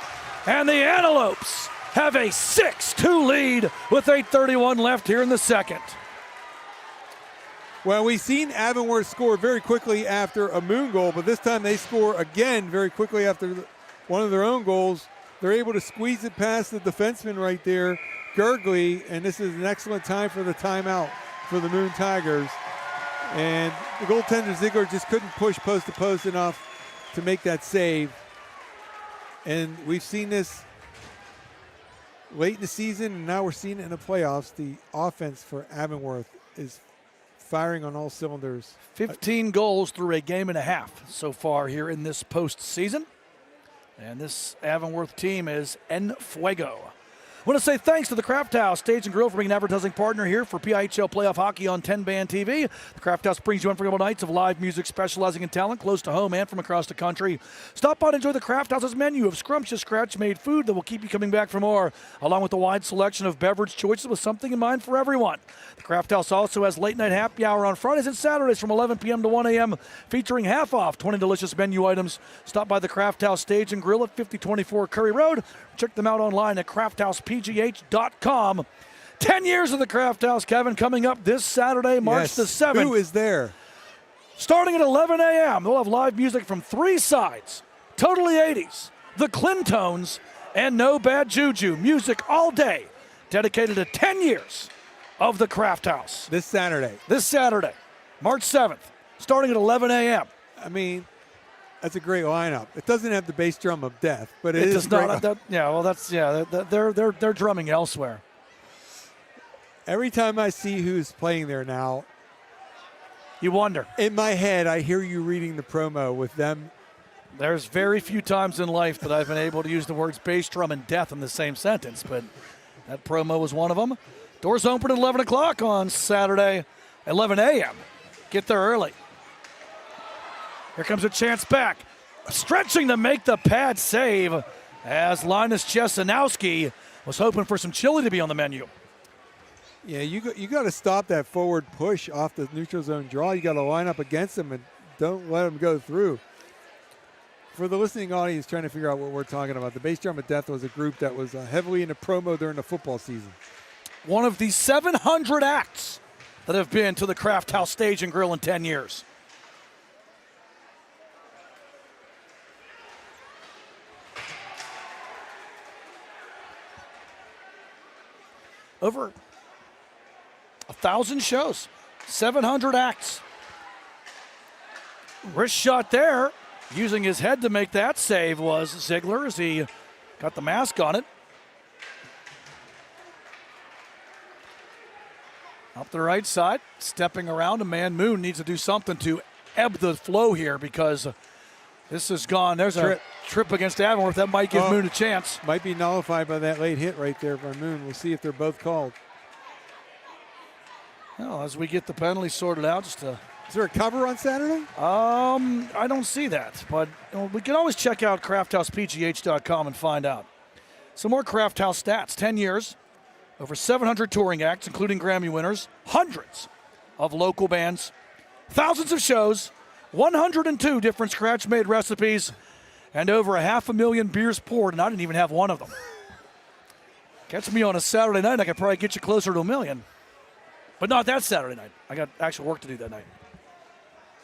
And the Antelopes have a 6-2 lead with 8:31 left here in the second. Well, we've seen Avonworth score very quickly after a Moon goal, but this time they score again very quickly after one of their own goals. They're able to squeeze it past the defenseman right there, Gurgley, and this is an excellent time for the timeout for the Moon Tigers. And the goaltender Ziegler just couldn't push post to post enough to make that save. And we've seen this late in the season, and now we're seeing it in the playoffs. The offense for Avonworth is firing on all cylinders. 15 goals through a game and a half so far here in this postseason. And this Avonworth team is en fuego. I want to say thanks to the Craft House Stage and Grill for being an advertising partner here for PIHL Playoff Hockey on 10-Band TV. The Craft House brings you unforgettable nights of live music specializing in talent close to home and from across the country. Stop by and enjoy the Craft House's menu of scrumptious scratch-made food that will keep you coming back for more, along with a wide selection of beverage choices with something in mind for everyone. The Craft House also has late-night happy hour on Fridays and Saturdays from 11 p.m. to 1 a.m., featuring half off 20 delicious menu items. Stop by the Craft House Stage and Grill at 5024 Curry Road. Check them out online at crafthousepgh.com. 10 years of the Craft House, Kevin, coming up this Saturday, March the 7th. Who is there? Starting at 11 a.m., they'll have live music from three sides. Totally 80s, the Clintones, and No Bad Juju. Music all day, dedicated to 10 years of the Craft House. This Saturday, March 7th, starting at 11 a.m. I mean, that's a great lineup. It doesn't have the bass drum of death, but it is does not. They're drumming elsewhere. Every time I see who's playing there now, you wonder. In my head, I hear you reading the promo with them. There's very few times in life that I've been able to use the words bass drum and death in the same sentence, but that promo was one of them. Doors open at 11 o'clock on Saturday, 11 a.m. Get there early. Here comes a chance back. Stretching to make the pad save as Linus Chesanowski was hoping for some chili to be on the menu. Yeah, you got to stop that forward push off the neutral zone draw. You got to line up against them and don't let them go through. For the listening audience trying to figure out what we're talking about, the Bass Drum of Death was a group that was heavily in the promo during the football season. One of the 700 acts that have been to the Craft House Stage and Grill in 10 years. Over 1,000 shows, 700 acts. Wrist shot there, using his head to make that save was Ziegler as he got the mask on it. Up the right side, stepping around a man. Moon needs to do something to ebb the flow here because this is gone. There's a trip against Avonworth that might give Moon a chance. Might be nullified by that late hit right there by Moon. We'll see if they're both called. Well, as we get the penalty sorted out, is there a cover on Saturday? I don't see that, but we can always check out crafthousepgh.com and find out. Some more Craft House stats. 10 years, over 700 touring acts, including Grammy winners, hundreds of local bands, thousands of shows, 102 different scratch-made recipes, and over 500,000 beers poured, and I didn't even have one of them. Catch me on a Saturday night, I could probably get you closer to 1 million. But not that Saturday night. I got actual work to do that night.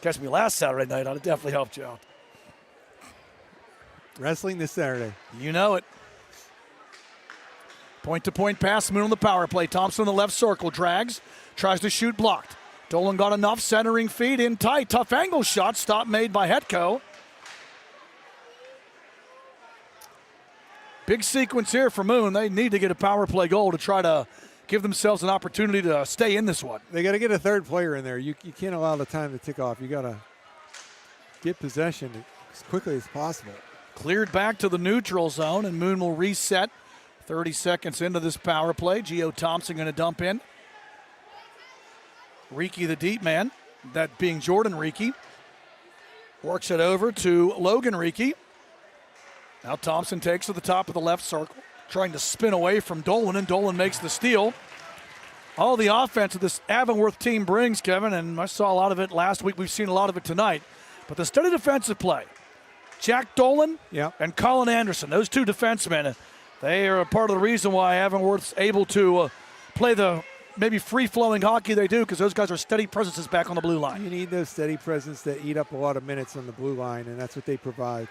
Catch me last Saturday night, I'd have definitely helped you out. Wrestling this Saturday. You know it. Point-to-point pass, Moon on the power play. Thompson in the left circle, drags, tries to shoot, blocked. Dolan got enough, centering feed in tight. Tough angle shot, stop made by Hetko. Big sequence here for Moon. They need to get a power play goal to try to give themselves an opportunity to stay in this one. They got to get a third player in there. You can't allow the time to tick off. You got to get possession as quickly as possible. Cleared back to the neutral zone, and Moon will reset 30 seconds into this power play. Gio Thompson going to dump in. Reekie, the deep man, that being Jordan Reekie, works it over to Logan Reekie. Now Thompson takes to the top of the left circle, trying to spin away from Dolan, and Dolan makes the steal. All the offense that this Avonworth team brings, Kevin, and I saw a lot of it last week. We've seen a lot of it tonight. But the steady defensive play Jack Dolan Yep. and Colin Anderson, those two defensemen, they are a part of the reason why Avonworth's able to play the maybe free-flowing hockey they do, because those guys are steady presences back on the blue line. You need those steady presence that eat up a lot of minutes on the blue line, and that's what they provide.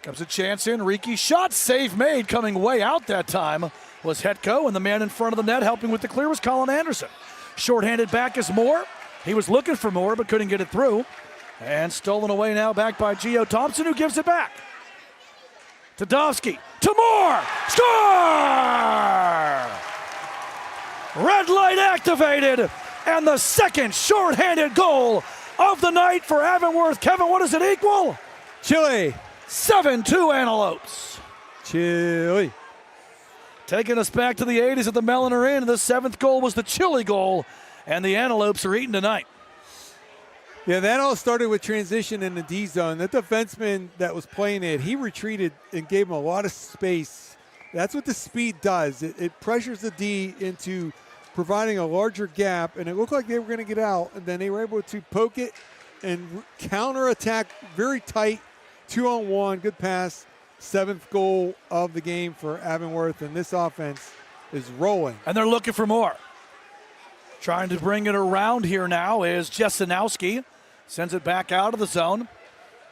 Comes a chance in. Riki shot, save made, coming way out that time was Hetko, and the man in front of the net helping with the clear was Colin Anderson. Shorthanded back is Moore. He was looking for Moore but couldn't get it through. And stolen away now back by Gio Thompson, who gives it back. Tadovsky to Moore. Score! Red light activated, and the second shorthanded goal of the night for Avonworth. Kevin, what does it equal? Chile. 7-2 Antelopes. Chile. Taking us back to the 80s at the Mellon Inn. The 7th goal was the Chile goal, and the Antelopes are eating tonight. Yeah, that all started with transition in the D zone. That defenseman that was playing it, he retreated and gave him a lot of space. That's what the speed does. It pressures the D into providing a larger gap, and it looked like they were going to get out, and then they were able to poke it and counterattack very tight, 2-on-1, good pass. 7th goal of the game for Avonworth, and this offense is rolling. And they're looking for more. Trying to bring it around here now is Jesenowski. Sends it back out of the zone.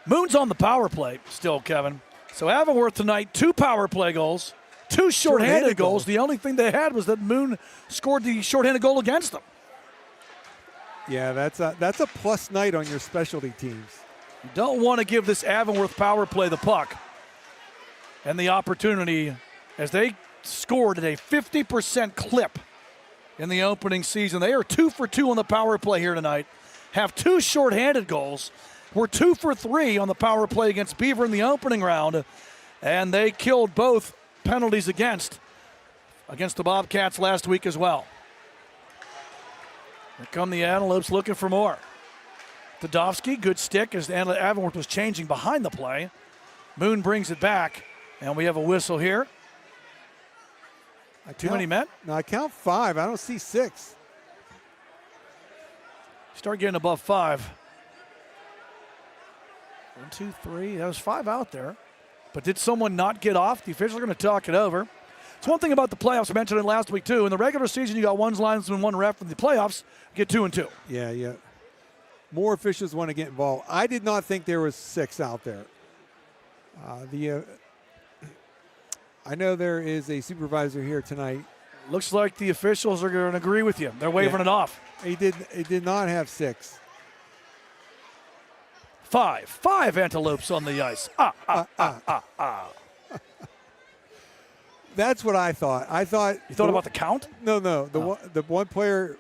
Moon's on the power play still, Kevin. So Avonworth tonight, 2 power play goals, 2 shorthanded goals. The only thing they had was that Moon scored the shorthanded goal against them. Yeah, that's a plus night on your specialty teams. You don't want to give this Avonworth power play the puck and the opportunity, as they scored at a 50% clip in the opening season. They are 2 for 2 on the power play here tonight. Have 2 shorthanded goals. We're 2 for 3 on the power play against Beaver in the opening round, and they killed both penalties against the Bobcats last week as well. Here come the Antelopes looking for more. Tadovsky, good stick as Avonworth was changing behind the play. Moon brings it back, and we have a whistle here. Too many men? No, I count 5. I don't see 6. Start getting above 5. 1, 2, 3. That was 5 out there. But did someone not get off? The officials are going to talk it over. It's one thing about the playoffs. I mentioned it last week, too. In the regular season, you got one linesman, one ref. In the playoffs, you get 2 and 2. Yeah. More officials want to get involved. I did not think there was 6 out there. I know there is a supervisor here tonight. Looks like the officials are going to agree with you. They're waving it off. He did not have 6. 5 Antelopes on the ice. That's what I thought. You thought about the count? No. The one player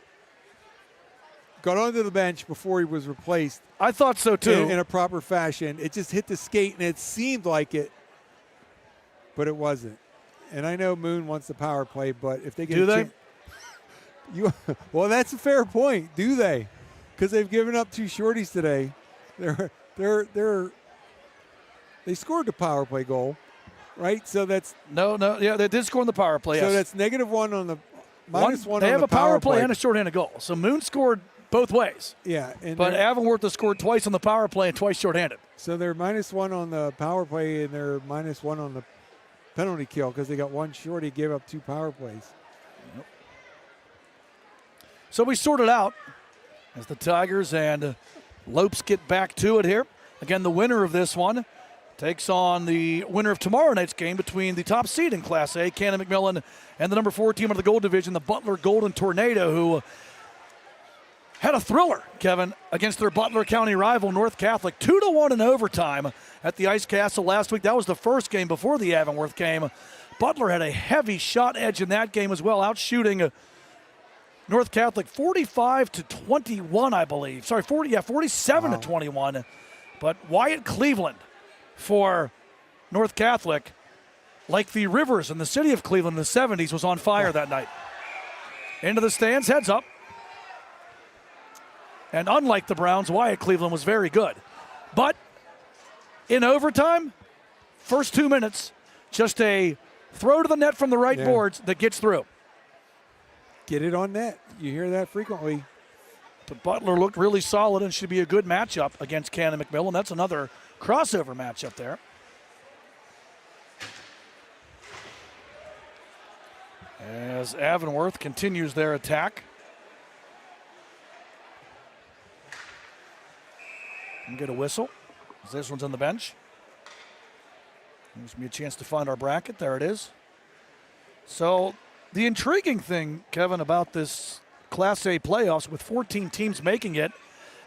got onto the bench before he was replaced. I thought so too. In a proper fashion. It just hit the skate, and it seemed like it, but it wasn't. And I know Moon wants the power play, but if they get well, that's a fair point. Do they? Because they've given up 2 shorties today. They scored the power play goal, right? So that's yeah, they did score on the power play. So yes. that's -1 on the minus one. They on have the a power play play and a shorthanded goal. So Moon scored both ways. Yeah, but Avonworth has scored twice on the power play and twice shorthanded. So they're -1 on the power play and they're -1 on the penalty kill because they got 1 shorty, gave up 2 power plays. Yep. So we sorted out as the Tigers and Lopes get back to it here. Again, the winner of this one takes on the winner of tomorrow night's game between the top seed in Class A, Cannon McMillan, and the number 4 team of the Gold Division, the Butler Golden Tornado, who had a thriller, Kevin, against their Butler County rival, North Catholic, 2-1 in overtime at the Ice Castle last week. That was the first game before the Avonworth game. Butler had a heavy shot edge in that game as well, outshooting North Catholic 45-21, I believe. Sorry, 47-21. But Wyatt Cleveland for North Catholic, like the Rivers in the city of Cleveland in the 70s, was on fire that night. Into the stands, heads up. And unlike the Browns, Wyatt Cleveland was very good. But in overtime, first 2 minutes, just a throw to the net from the right boards that gets through. Get it on net. You hear that frequently. But Butler looked really solid and should be a good matchup against Cannon McMillan. That's another crossover matchup there. As Avonworth continues their attack. And get a whistle. This one's on the bench. Gives me a chance to find our bracket. There it is. So the intriguing thing, Kevin, about this Class A playoffs with 14 teams making it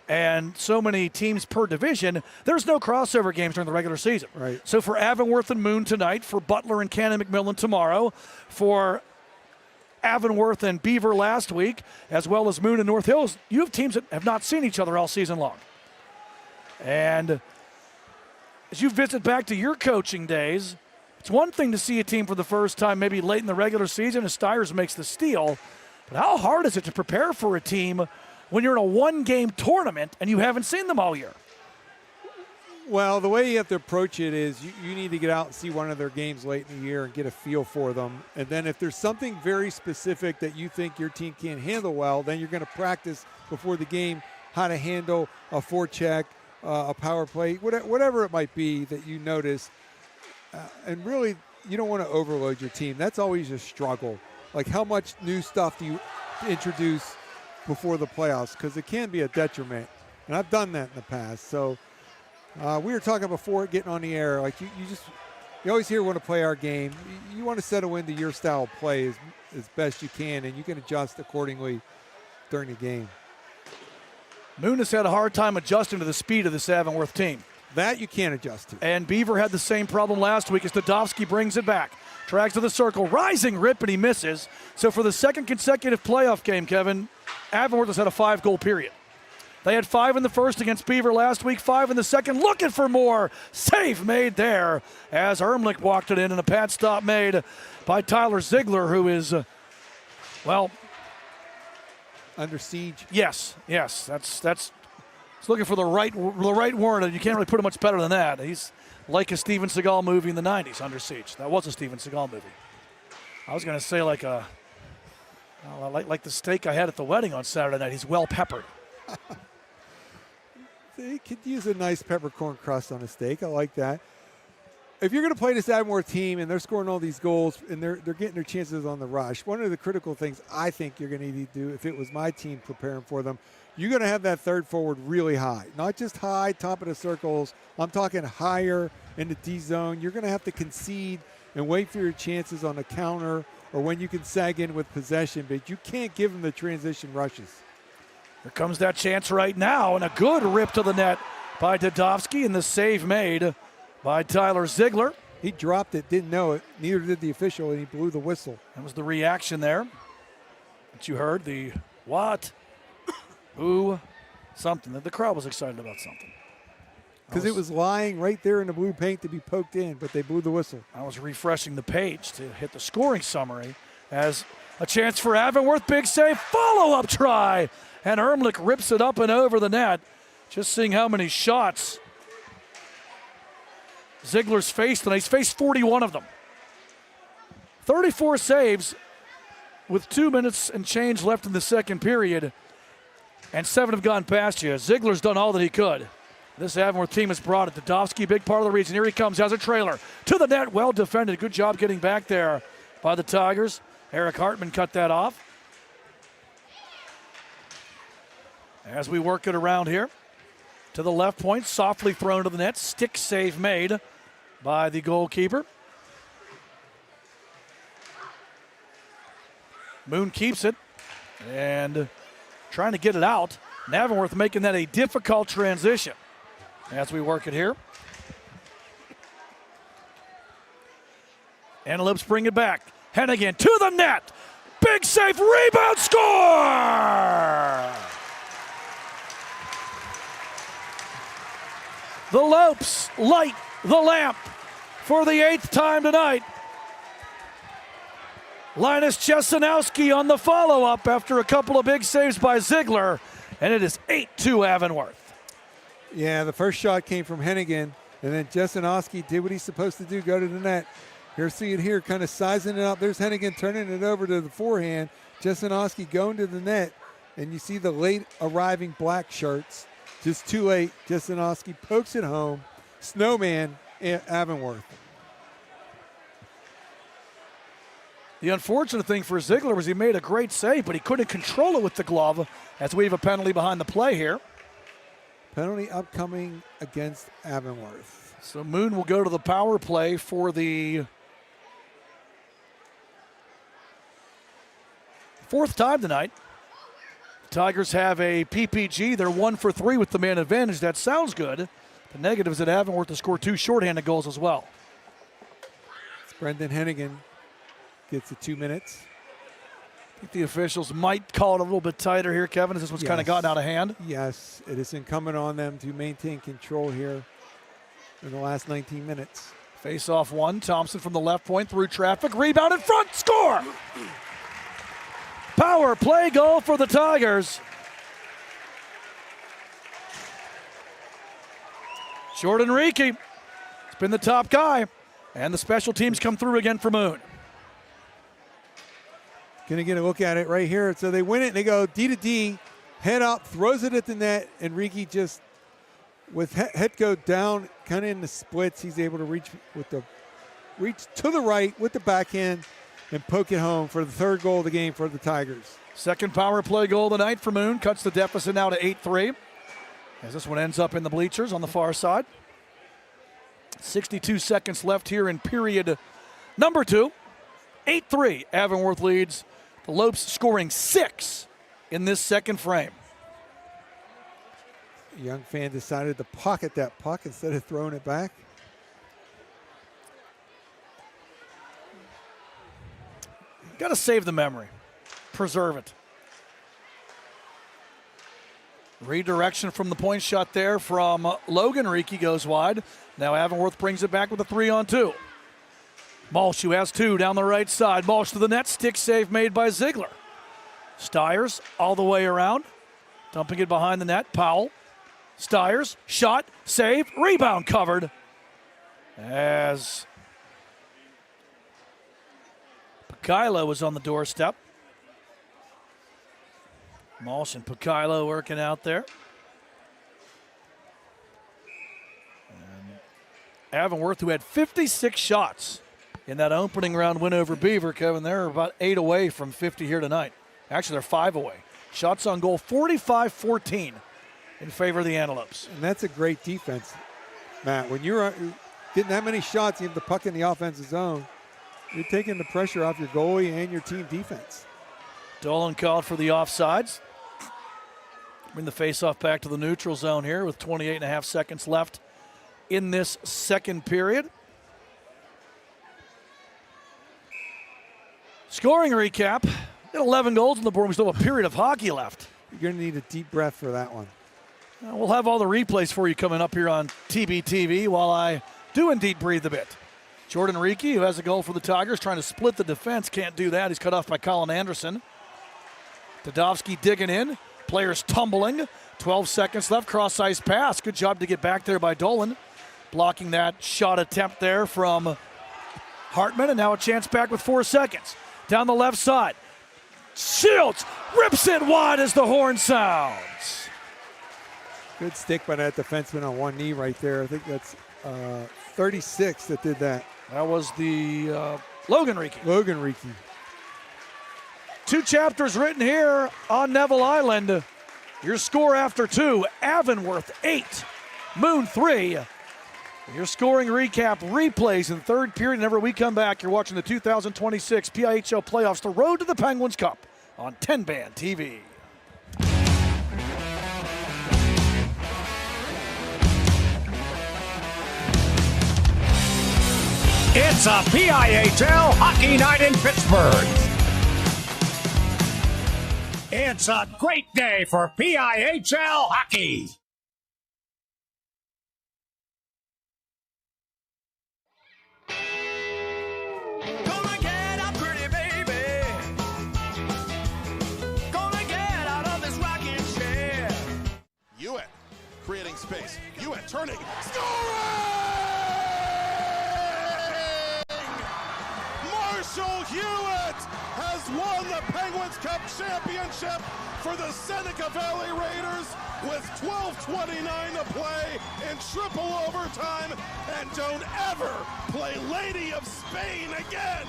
and so many teams per division, there's no crossover games during the regular season. Right. So for Avonworth and Moon tonight, for Butler and Cannon McMillan tomorrow, for Avonworth and Beaver last week, as well as Moon and North Hills, you have teams that have not seen each other all season long. And as you visit back to your coaching days, it's one thing to see a team for the first time maybe late in the regular season as Steyers makes the steal, but how hard is it to prepare for a team when you're in a one-game tournament and you haven't seen them all year? Well, the way you have to approach it is you need to get out and see one of their games late in the year and get a feel for them. And then if there's something very specific that you think your team can't handle well, then you're going to practice before the game how to handle a forecheck, a power play, whatever it might be that you notice. And really, you don't want to overload your team. That's always a struggle. Like, how much new stuff do you introduce before the playoffs? Because it can be a detriment. And I've done that in the past. So we were talking before getting on the air. Like, you always hear we want to play our game. You want to settle into your style of play as best you can, and you can adjust accordingly during the game. Moon has had a hard time adjusting to the speed of this Avonworth team. That you can't adjust to. And Beaver had the same problem last week as Dodowski brings it back. Drags to the circle, rising rip, and he misses. So for the second consecutive playoff game, Kevin, Avonworth has had a 5-goal period. They had 5 in the first against Beaver last week, 5 in the second, looking for more. Save made there as Ermlich walked it in, and a pad stop made by Tyler Ziegler, who is, under siege. Yes. That's looking for the right word, and you can't really put it much better than that. He's like a Steven Seagal movie in the 90s, Under Siege. That was a Steven Seagal movie. I was going to say like the steak I had at the wedding on Saturday night. He's well peppered. They could use a nice peppercorn crust on a steak. I like that. If you're going to play this Avonworth team and they're scoring all these goals and they're getting their chances on the rush, one of the critical things I think you're going to need to do, if it was my team preparing for them, you're going to have that third forward really high. Not just high, top of the circles. I'm talking higher in the D zone. You're going to have to concede and wait for your chances on the counter or when you can sag in with possession, but you can't give them the transition rushes. Here comes that chance right now, and a good rip to the net by Dodowski, and the save made by Tyler Ziegler. He dropped it, didn't know it. Neither did the official, and he blew the whistle. That was the reaction there that you heard, the what? Ooh, something. The crowd was excited about something. Because it was lying right there in the blue paint to be poked in, but they blew the whistle. I was refreshing the page to hit the scoring summary as a chance for Avonworth. Big save, follow-up try. And Ermlich rips it up and over the net. Just seeing how many shots Ziegler's faced tonight. He's faced 41 of them. 34 saves with 2 minutes and change left in the second period. And 7 have gone past you. Ziegler's done all that he could. This Avonworth team has brought it. Dodowski, big part of the reason. Here he comes, has a trailer to the net. Well defended. Good job getting back there by the Tigers. Eric Hartman cut that off. As we work it around here. To the left point, softly thrown to the net. Stick save made by the goalkeeper. Moon keeps it and trying to get it out. Avonworth making that a difficult transition as we work it here. Antelopes bring it back. Hennigan to the net. Big save, rebound, score! The Lopes light the lamp for the 8th time tonight. Linus Chesanowski on the follow-up after a couple of big saves by Ziegler, and it is 8-2 Avonworth. Yeah, the first shot came from Hennigan, and then Chesanowski did what he's supposed to do, go to the net. See it here, kind of sizing it up. There's Hennigan turning it over to the forehand. Chesanowski going to the net, And you see the late arriving black shirts. Just too late. Jasinowski pokes it home. Snowman at Avonworth. The unfortunate thing for Ziegler was he made a great save, but he couldn't control it with the glove as we have a penalty behind the play here. Penalty upcoming against Avonworth. So Moon will go to the power play for the fourth time tonight. The Tigers have a PPG. They're 1 for 3 with the man advantage. That sounds good. The negative is that Avonworth to score 2 shorthanded goals as well. It's Brendan Hennigan. Gets the 2 minutes. I think the officials might call it a little bit tighter here, Kevin, as this one's kind of gotten out of hand. Yes, it is incumbent on them to maintain control here in the last 19 minutes. Face off one. Thompson from the left point through traffic. Rebound in front. Score! Power play goal for the Tigers. Jordan Reekie has been the top guy. And the special teams come through again for Moon. Going to get a look at it right here. So they win it, and they go D to D, head up, throws it at the net, and Reekie just, with head go down, kind of in the splits, he's able to reach to the right with the backhand and poke it home for the third goal of the game for the Tigers. Second power play goal of the night for Moon. Cuts the deficit now to 8-3. As this one ends up in the bleachers on the far side. 62 seconds left here in period number 2. 8-3, Avonworth leads. The Lopes scoring 6 in this second frame. A young fan decided to pocket that puck instead of throwing it back. Got to save the memory. Preserve it. Redirection from the point shot there from Logan. Reekie goes wide. Now Avonworth brings it back with a 3-on-2. Malsh, who has 2 down the right side. Malsh to the net. Stick save made by Ziegler. Stiers all the way around. Dumping it behind the net. Powell. Stiers. Shot. Save. Rebound covered. As Pihl was on the doorstep. Malsh and Pihl working out there. And Avonworth, who had 56 shots in that opening round win over Beaver, Kevin, they're about 8 away from 50 here tonight. Actually, they're 5 away. Shots on goal, 45-14 in favor of the Antelopes. And that's a great defense, Matt. When you're getting that many shots, you have the puck in the offensive zone, you're taking the pressure off your goalie and your team defense. Dolan called for the offsides. Bring the faceoff back to the neutral zone here with 28.5 seconds left in this second period. Scoring recap. Got 11 goals on the board. We still have a period of hockey left. You're going to need a deep breath for that one. We'll have all the replays for you coming up here on TBTV while I do indeed breathe a bit. Jordan Reekie, who has a goal for the Tigers, trying to split the defense. Can't do that. He's cut off by Colin Anderson. Dadovsky digging in. Players tumbling. 12 seconds left. Cross-ice pass. Good job to get back there by Dolan. Blocking that shot attempt there from Hartman. And now a chance back with 4 seconds. Down the left side. Shields rips it wide as the horn sounds. Good stick by that defenseman on one knee right there. I think that's 36 that did that. That was the Logan Reekie. Logan Reekie. 2 chapters written here on Neville Island. Your score after 2, Avonworth 8, Moon 3. Your scoring recap replays in third period. Whenever we come back, you're watching the 2026 PIHL Playoffs, the road to the Penguins Cup on TenbandTV. It's a PIHL Hockey Night in Pittsburgh. It's a great day for PIHL hockey. Gonna get out, pretty baby. Gonna get out of this rocking chair. Hewitt creating space. Hewitt turning. Scoring! Marshall Hewitt has won the Penguins Cup championship for the Seneca Valley Raiders with 12:29 to play in triple overtime. And don't ever play Lady of Spain again.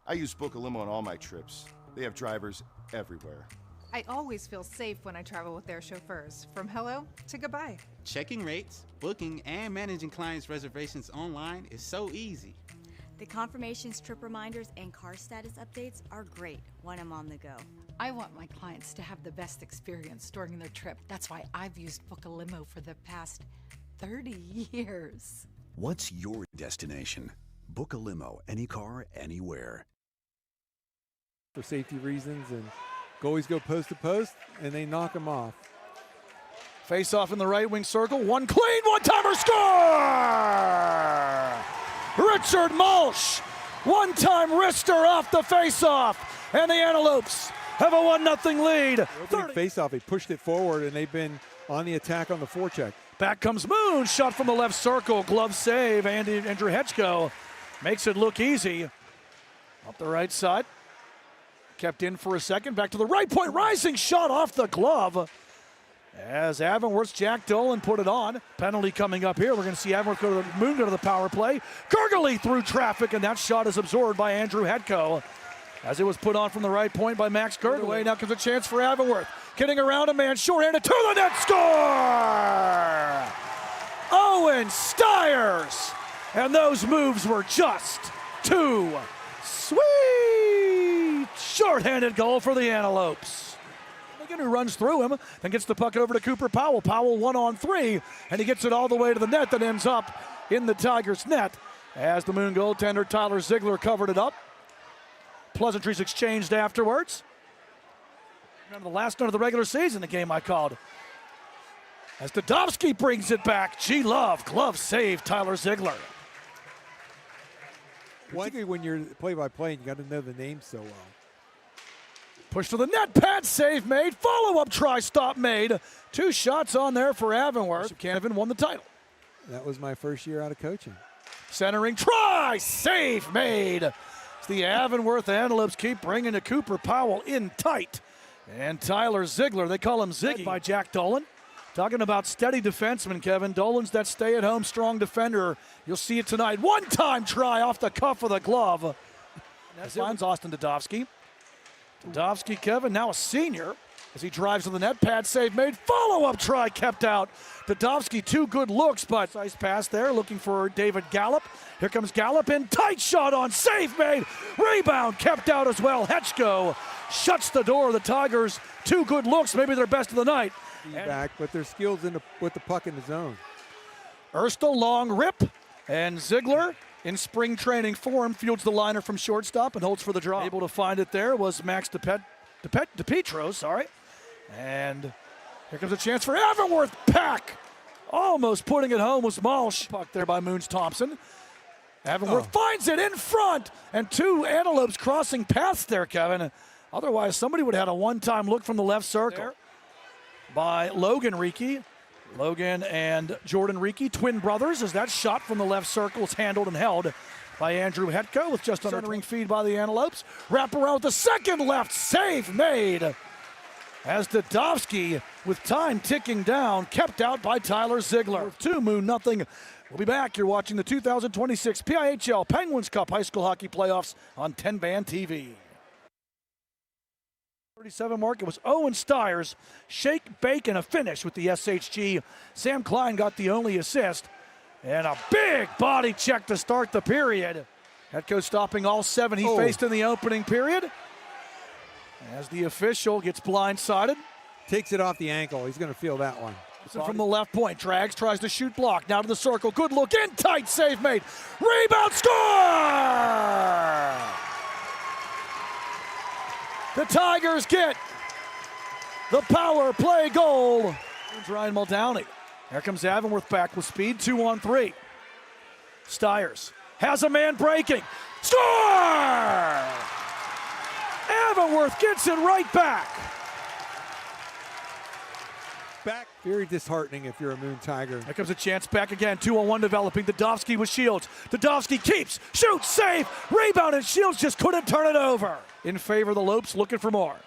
I use Book a Limo on all my trips. They have drivers everywhere. I always feel safe when I travel with their chauffeurs, from hello to goodbye. Checking rates, booking, and managing clients' reservations online is so easy. The confirmations, trip reminders, and car status updates are great when I'm on the go. I want my clients to have the best experience during their trip. That's why I've used Book a Limo for the past 30 years. What's your destination? Book a limo, any car, anywhere. For safety reasons, and goalies go post to post, and they knock them off. Face off in the right wing circle. One clean, one-timer score! Richard Mulch, one-time wrister off the face-off, and the Antelopes have a 1-0 lead. Face-off, they pushed it forward, and they've been on the attack on the forecheck. Back comes Moon, shot from the left circle, glove save. Andrew Hetchko makes it look easy. Up the right side. Kept in for a second, back to the right point, rising shot off the glove. As Avonworth's Jack Dolan put it on. Penalty coming up here. We're going to see Avonworth go to the Moon, go to the power play. Gurgley through traffic, and that shot is absorbed by Andrew Hetko. As it was put on from the right point by Max Gurgley. Now comes a chance for Avonworth. Getting around a man, shorthanded to the net, score! Owen Stiers! And those moves were just too sweet! Short-handed goal for the Antelopes. Again, who runs through him, then gets the puck over to Cooper Powell. Powell 1-on-3, and he gets it all the way to the net that ends up in the Tigers' net. As the Moon goaltender Tyler Ziegler covered it up. Pleasantries exchanged afterwards. Remember the last night of the regular season, the game I called. As Dodovsky brings it back, G-Love, glove save, Tyler Ziegler. Particularly when you're play-by-play, you got to know the names so well. Push to the net, pad save made, follow-up try, stop made. 2 shots on there for Avonworth. Canavan won the title. That was my first year out of coaching. Centering, try, save made. The Avonworth Antelopes keep bringing to Cooper Powell in tight. And Tyler Ziegler, they call him Ziggy, by Jack Dolan. Talking about steady defenseman, Kevin. Dolan's that stay-at-home strong defender. You'll see it tonight. One-time try off the cuff of the glove. That finds Austin Dodovsky. Dodovsky, Kevin, now a senior, as he drives to the net. Pad save made. Follow-up try kept out. Dodovsky, 2 good looks, but nice pass there, looking for David Gallup. Here comes Gallup in, tight shot on, save made. Rebound kept out as well. Hetchko shuts the door. The Tigers, 2 good looks, maybe their best of the night. Back, but their skills with the puck in the zone. Erstl long rip, and Ziegler in spring training form fields the liner from shortstop and holds for the draw. Able to find it there was Max DePietro, sorry. And here comes a chance for Avonworth. Pack almost putting it home was Malsh. Puck there by Moons Thompson. Avonworth finds it in front, and 2 Antelopes crossing paths there, Kevin. Otherwise, somebody would have had a one-time look from the left circle. There by Logan Reekie. Logan and Jordan Reekie, twin brothers, as that shot from the left circle is handled and held by Andrew Hetko with just under ring feed by the Antelopes. Wrap around with the second left, save made. As Dodovsky, with time ticking down, kept out by Tyler Ziegler. 2 Moon, nothing. We'll be back. You're watching the 2026 PIHL Penguins Cup High School Hockey Playoffs on TenbandTV. 37 mark. It was Owen Stiers. Shake, bake, and a finish with the SHG. Sam Klein got the only assist. And a big body check to start the period. Hetko stopping all 7 he faced in the opening period. As the official gets blindsided. Takes it off the ankle. He's going to feel that one. From the left point, drags, tries to shoot, block. Now to the circle. Good look in, tight save made. Rebound, score! The Tigers get the power play goal. Here's Ryan Muldowney. Here comes Avonworth back with speed, 2-on-3. Stiers has a man breaking. Score! Avonworth gets it right back. Back Very disheartening if you're a Moon Tiger. Here comes a chance back again. 2-on-1 developing. Dadovsky with Shields. Dadovsky keeps, shoots, save, rebound, and Shields just couldn't turn it over. In favor of the Lopes, looking for more.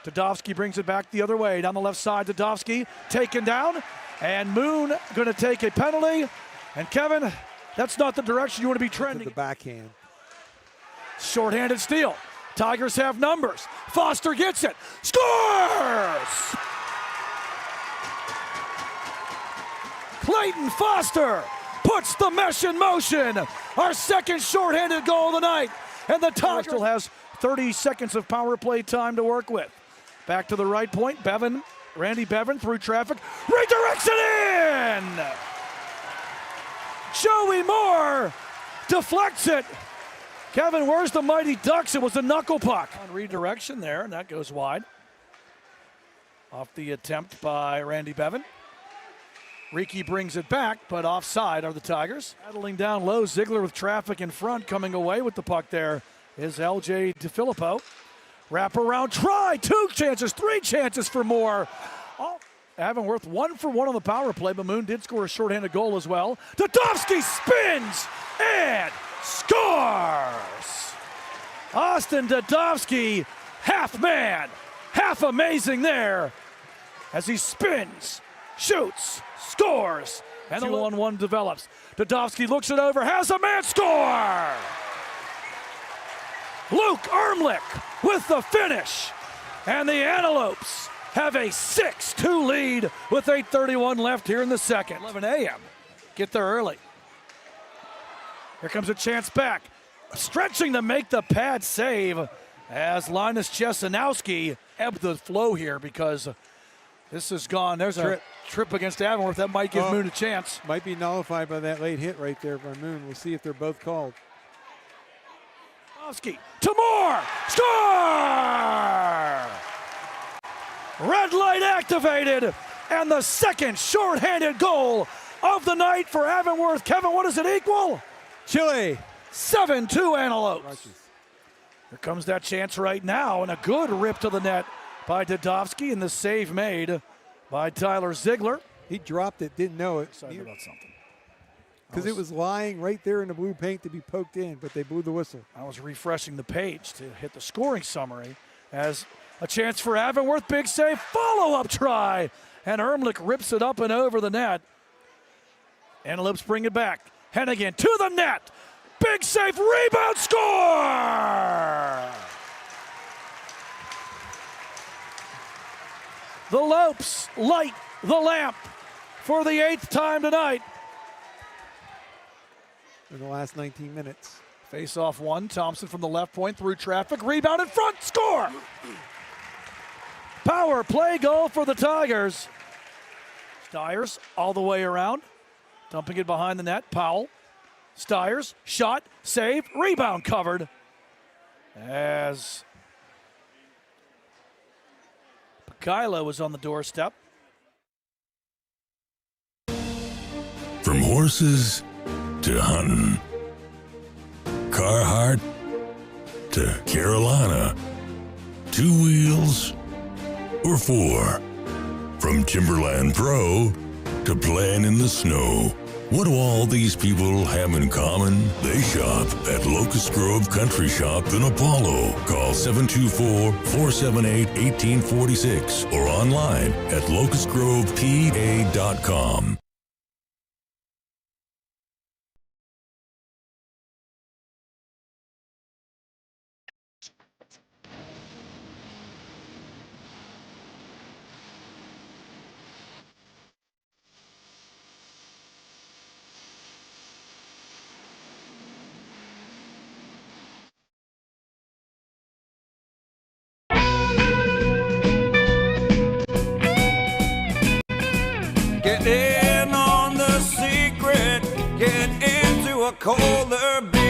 Dadovsky brings it back the other way. Down the left side, Dadovsky taken down. And Moon going to take a penalty. And Kevin, that's not the direction you want to be trending. The backhand. Short-handed steal. Tigers have numbers. Foster gets it. Scores! Clayton Foster puts the mesh in motion. Our second short-handed goal of the night. And the Tigers still has 30 seconds of power play time to work with. Back to the right point. Bevan, Randy Bevan through traffic. Redirects it in! Joey Moore deflects it. Kevin, where's the Mighty Ducks? It was a knuckle puck. On redirection there, and that goes wide. Off the attempt by Randy Bevan. Riki brings it back, but offside are the Tigers. Battling down low, Ziegler with traffic in front, coming away with the puck there is LJ DeFilippo. Wrap around, try, 2 chances, 3 chances for Moore. Avonworth 1 for 1 on the power play, but Moon did score a shorthanded goal as well. Dadovsky spins and scores! Austin Dadovsky, half man, half amazing there as he spins, shoots, scores, and the 2-on-1 develops. Dadovsky looks it over, has a man, score! Luke Ermlich with the finish, and the Antelopes have a 6-2 lead with 8:31 left here in the second. 11 a.m. Get there early. Here comes a chance back. Stretching to make the pad save as Linus Chesanowski ebbed the flow here because this is gone. There's a trip against Avonworth. That might give Moon a chance. Might be nullified by that late hit right there by Moon. We'll see if they're both called. To Moore! Score! Red light activated, and the second short-handed goal of the night for Avonworth. Kevin, what does it equal? Chile. 7-2 Antelopes. Here comes that chance right now, and a good rip to the net by Dadovsky, and the save made by Tyler Ziegler. He dropped it, didn't know it. Excited about something. Because it was lying right there in the blue paint to be poked in, but they blew the whistle. I was refreshing the page to hit the scoring summary as a chance for Avonworth. Big save, follow-up try, and Ermlich rips it up and over the net. Antelopes bring it back. Hennigan to the net. Big save, rebound, score! The Lopes light the lamp for the 8th time tonight. In the last 19 minutes. Face-off 1, Thompson from the left point through traffic, rebound in front, score! Power play goal for the Tigers. Stiers all the way around, dumping it behind the net, Powell. Stiers, shot, save, rebound covered. As Kylo was on the doorstep. From horses to hunting, Carhartt to Carolina, 2 wheels or 4, from Timberland Pro to playing in the snow. What do all these people have in common? They shop at Locust Grove Country Shop in Apollo. Call 724-478-1846 or online at locustgrovepa.com. Get in on the secret, get into a colder beer.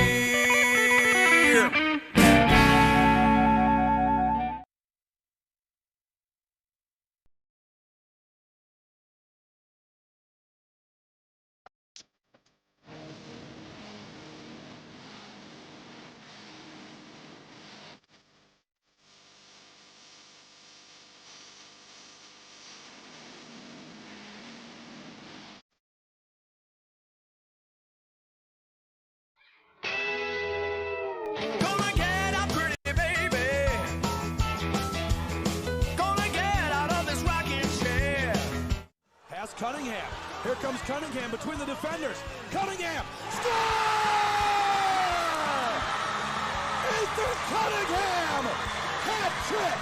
Cunningham. Here comes Cunningham between the defenders. Cunningham. Score! Ethan Cunningham! Hat trick!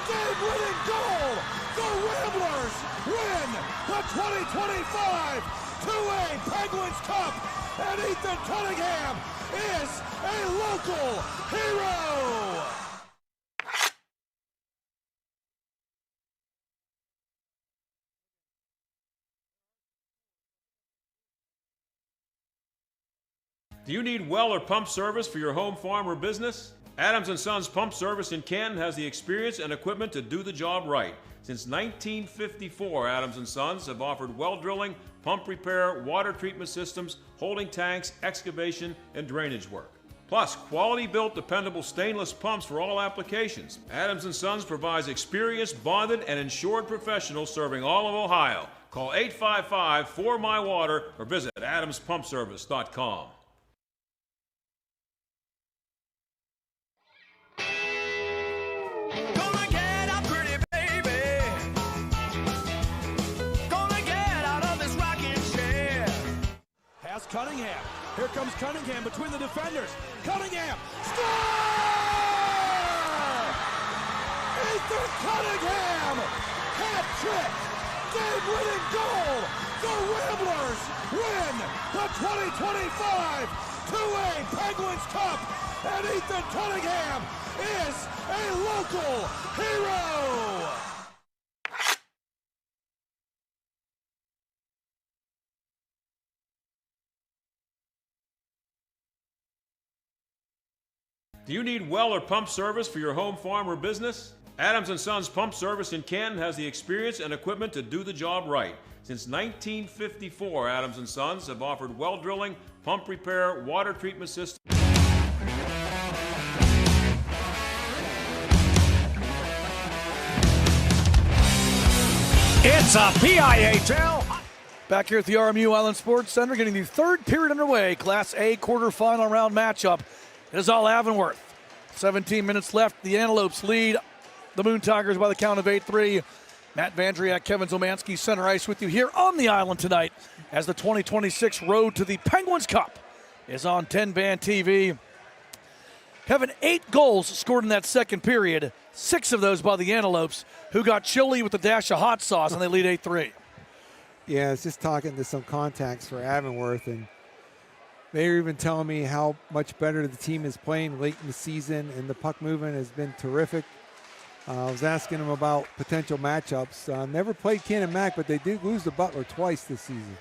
Game-winning goal! The Ramblers win the 2025 2A Penguins Cup! And Ethan Cunningham is a local hero! Do you need well or pump service for your home, farm, or business? Adams & Sons Pump Service in Canton has the experience and equipment to do the job right. Since 1954, Adams & Sons have offered well drilling, pump repair, water treatment systems, holding tanks, excavation, and drainage work. Plus, quality-built, dependable stainless pumps for all applications. Adams & Sons provides experienced, bonded, and insured professionals serving all of Ohio. Call 855-4MY-WATER or visit adamspumpservice.com. Cunningham. Here comes Cunningham between the defenders. Cunningham. Score! Ethan Cunningham! Hat trick! Game-winning goal! The Ramblers win the 2025 2A Penguins Cup! And Ethan Cunningham is a local hero! Do you need well or pump service for your home, farm, or business? Adams & Sons Pump Service in Canton has the experience and equipment to do the job right. Since 1954, Adams & Sons have offered well drilling, pump repair, water treatment systems. It's a PIHL. Back here at the RMU Island Sports Center, getting the third period underway. Class A quarterfinal round matchup. It is all Avonworth. 17 minutes left. The Antelopes lead the Moon Tigers by the count of 8-3. Matt Vandriak, Kevin Zomanski, center ice with you here on the island tonight as the 2026 Road to the Penguins Cup is on TenbandTV. Kevin, 8 goals scored in that second period, 6 of those by the Antelopes, who got chilly with a dash of hot sauce, and they lead 8-3. Yeah, I was just talking to some contacts for Avonworth, and they were even telling me how much better the team is playing late in the season, and the puck movement has been terrific. I was asking them about potential matchups. Never played Cannon Mac, but they did lose to Butler twice this season.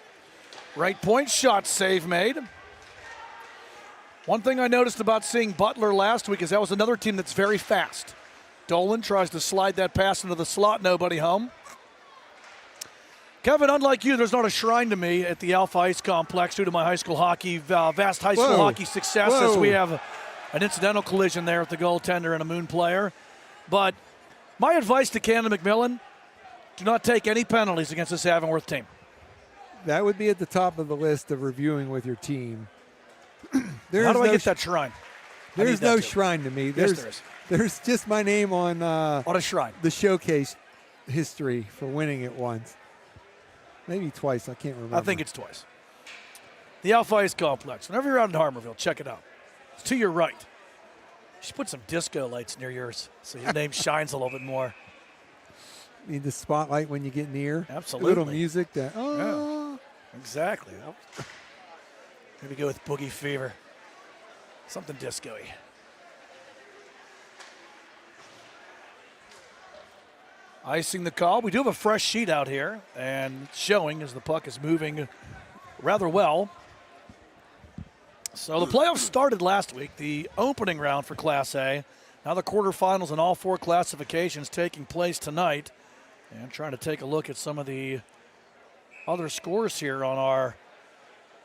Right point shot save made. One thing I noticed about seeing Butler last week is that was another team that's very fast. Dolan tries to slide that pass into the slot, nobody home. Kevin, unlike you, there's not a shrine to me at the Alpha Ice Complex due to my high school hockey, vast high school hockey success as we have an incidental collision there with the goaltender and a Moon player. But my advice to Cannon McMillan, do not take any penalties against this Avonworth team. That would be at the top of the list of reviewing with your team. How do I get that shrine? There's no shrine to me. There's just my name on a shrine. The showcase history for winning it once. Maybe twice. I can't remember. I think it's twice. The Alpha Ice Complex. Whenever you're out in Harmerville, check it out. It's to your right. You should put some disco lights near yours so your name shines a little bit more. Need the spotlight when you get near. Absolutely. A little music. Yeah, exactly. Maybe go with Boogie Fever. Something disco-y. Icing the call. We do have a fresh sheet out here and showing as the puck is moving rather well. So the playoffs started last week, the opening round for Class A. Now the quarterfinals in all 4 classifications taking place tonight. And trying to take a look at some of the other scores here on our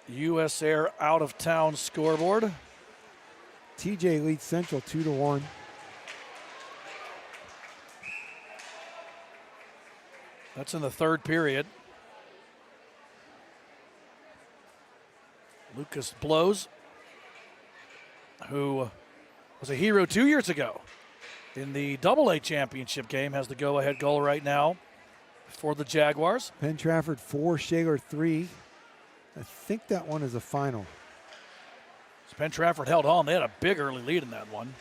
US Air out-of-town scoreboard. TJ leads Central 2-1. That's in the third period. Lucas Blows, who was a hero 2 years ago in the AA championship game, has the go-ahead goal right now. for the Jaguars. Penn Trafford 4, Shaler 3. I think that one is a final. So Penn Trafford held on. They had a big early lead in that one.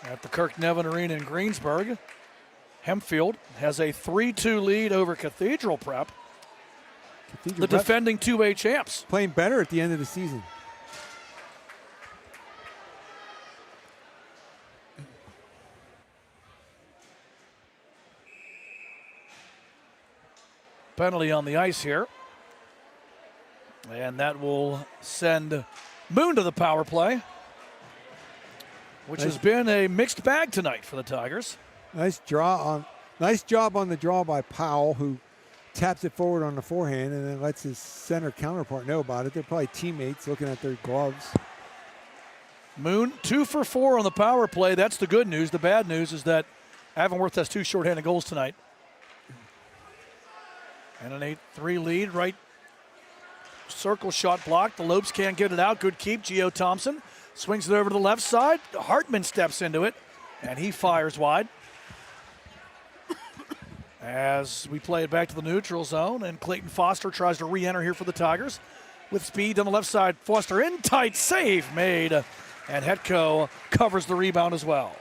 At the Kirk Nevin Arena in Greensburg, Hempfield has a 3-2 lead over Cathedral Prep. The defending 2A champs. Playing better at the end of the season. Penalty on the ice here. And that will send Moon to the power play, which has been a mixed bag tonight for the Tigers. Nice job on the draw by Powell, who taps it forward on the forehand and then lets his center counterpart know about it. They're probably teammates looking at their gloves. Moon 2 for 4 on the power play. That's the good news. The bad news is that Avonworth has 2 shorthanded goals tonight. And an 8-3 lead, right circle shot blocked. The Lopes can't get it out. Good keep. Gio Thompson swings it over to the left side. Hartman steps into it, and he fires wide. As we play it back to the neutral zone, and Clayton Foster tries to re-enter here for the Tigers. With speed on the left side, Foster in tight, save made, and Hetko covers the rebound as well.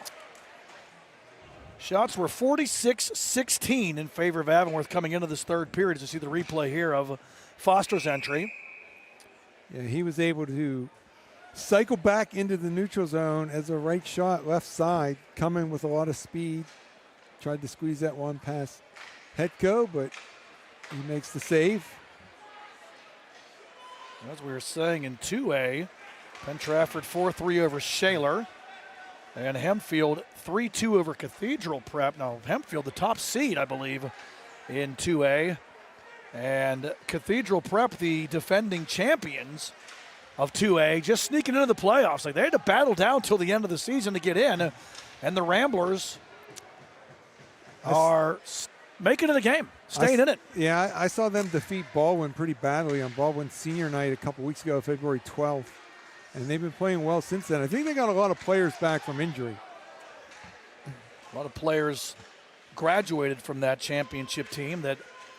Shots were 46-16 in favor of Avonworth coming into this third period. As you see the replay here of Foster's entry. Yeah, he was able to cycle back into the neutral zone as a right shot left side, coming with a lot of speed. Tried to squeeze that one past Hetko, but he makes the save. As we were saying in 2A, Penn Trafford 4-3 over Shaler. And Hempfield 3-2 over Cathedral Prep. Now, Hempfield, the top seed, I believe, in 2A. And Cathedral Prep, the defending champions of 2A, just sneaking into the playoffs. Like, they had to battle down till the end of the season to get in. And the Ramblers are making it a game, staying in it. Yeah, I saw them defeat Baldwin pretty badly on Baldwin's senior night a couple weeks ago, February 12th. And they've been playing well since then. I think they got a lot of players back from injury. A lot of players graduated from that championship team that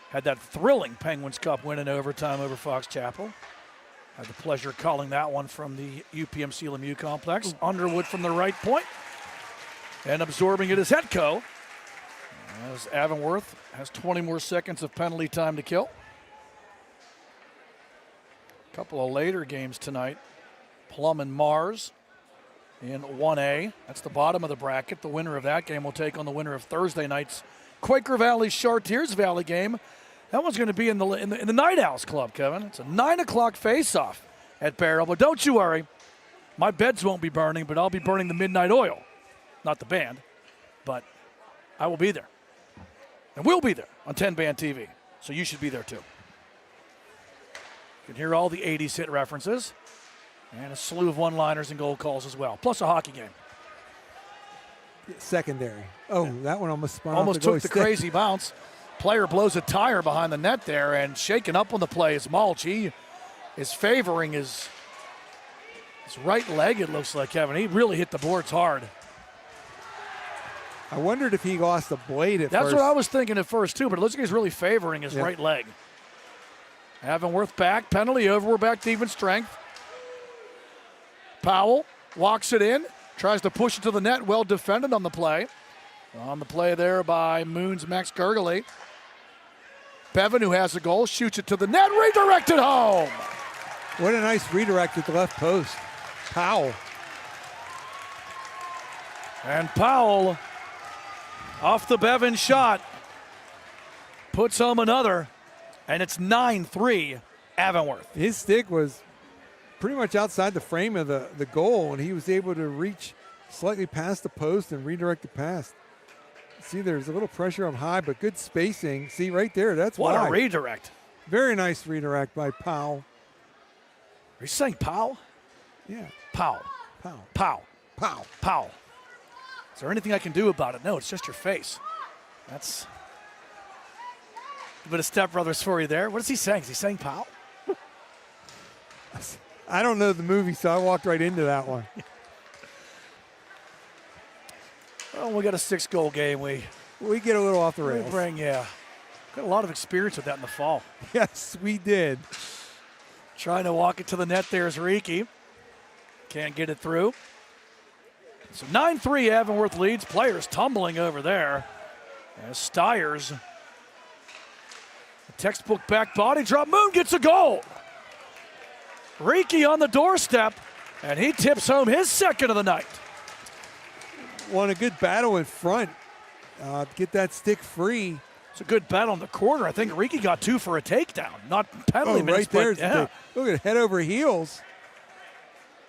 had that thrilling Penguins Cup win in overtime over Fox Chapel. Had the pleasure of calling that one from the UPMC Lemieux complex. Underwood from the right point. And absorbing it is Hetko. As Avonworth has 20 more seconds of penalty time to kill. A couple of later games tonight. Plum and Mars in 1A. That's the bottom of the bracket. The winner of that game will take on the winner of Thursday night's Quaker Valley Chartiers Valley game. That one's going to be in the Night Owls Club, Kevin. It's a 9 o'clock face-off at Barrel. But don't you worry, my beds won't be burning, but I'll be burning the midnight oil. Not the band, but I will be there. And we'll be there on TenbandTV, so you should be there too. You can hear all the 80s hit references. And a slew of one-liners and goal calls as well, plus a hockey game. Secondary. Oh, yeah. That one almost spun almost off the took the crazy bounce. Player blows a tire behind the net there, and shaken up on the play is Mulch. He is favoring his right leg, it looks like, Kevin. He really hit the boards hard. I wondered if he lost a blade at first. That's what I was thinking at first, too, but it looks like he's really favoring his right leg. Avonworth back, penalty over, we're back to even strength. Powell walks it in, tries to push it to the net, well defended on the play. On the play there by Moon's Max Gergely. Bevan, who has a goal, shoots it to the net, redirected home. What a nice redirect at the left post. Powell. And Powell, off the Bevan shot, puts home another, and it's 9-3 Avonworth. His stick was pretty much outside the frame of the goal, and he was able to reach slightly past the post and redirect the pass. See, there's a little pressure on high, but good spacing. See, right there, that's what wide. A redirect. Very nice redirect by Powell. Are you saying Powell? Yeah. Powell. Powell. Powell. Powell. Powell. Is there anything I can do about it? No, it's just your face. That's a bit of Step Brothers for you there. What is he saying? Is he saying Powell? I don't know the movie, so I walked right into that one. Well, we got a 6-goal game. We get a little off the rails. Got a lot of experience with that in the fall. Yes, we did. Trying to walk it to the net. There's Riki. Can't get it through. So 9-3 Avonworth leads. Players tumbling over there. As Stiers, a textbook back body drop. Moon gets a goal. Riki on the doorstep, and he tips home his second of the night. Won a good battle in front. Get that stick free. It's a good battle in the corner. I think Riki got 2 for a takedown. Not penalty minutes, right there. but yeah. Look at head over heels.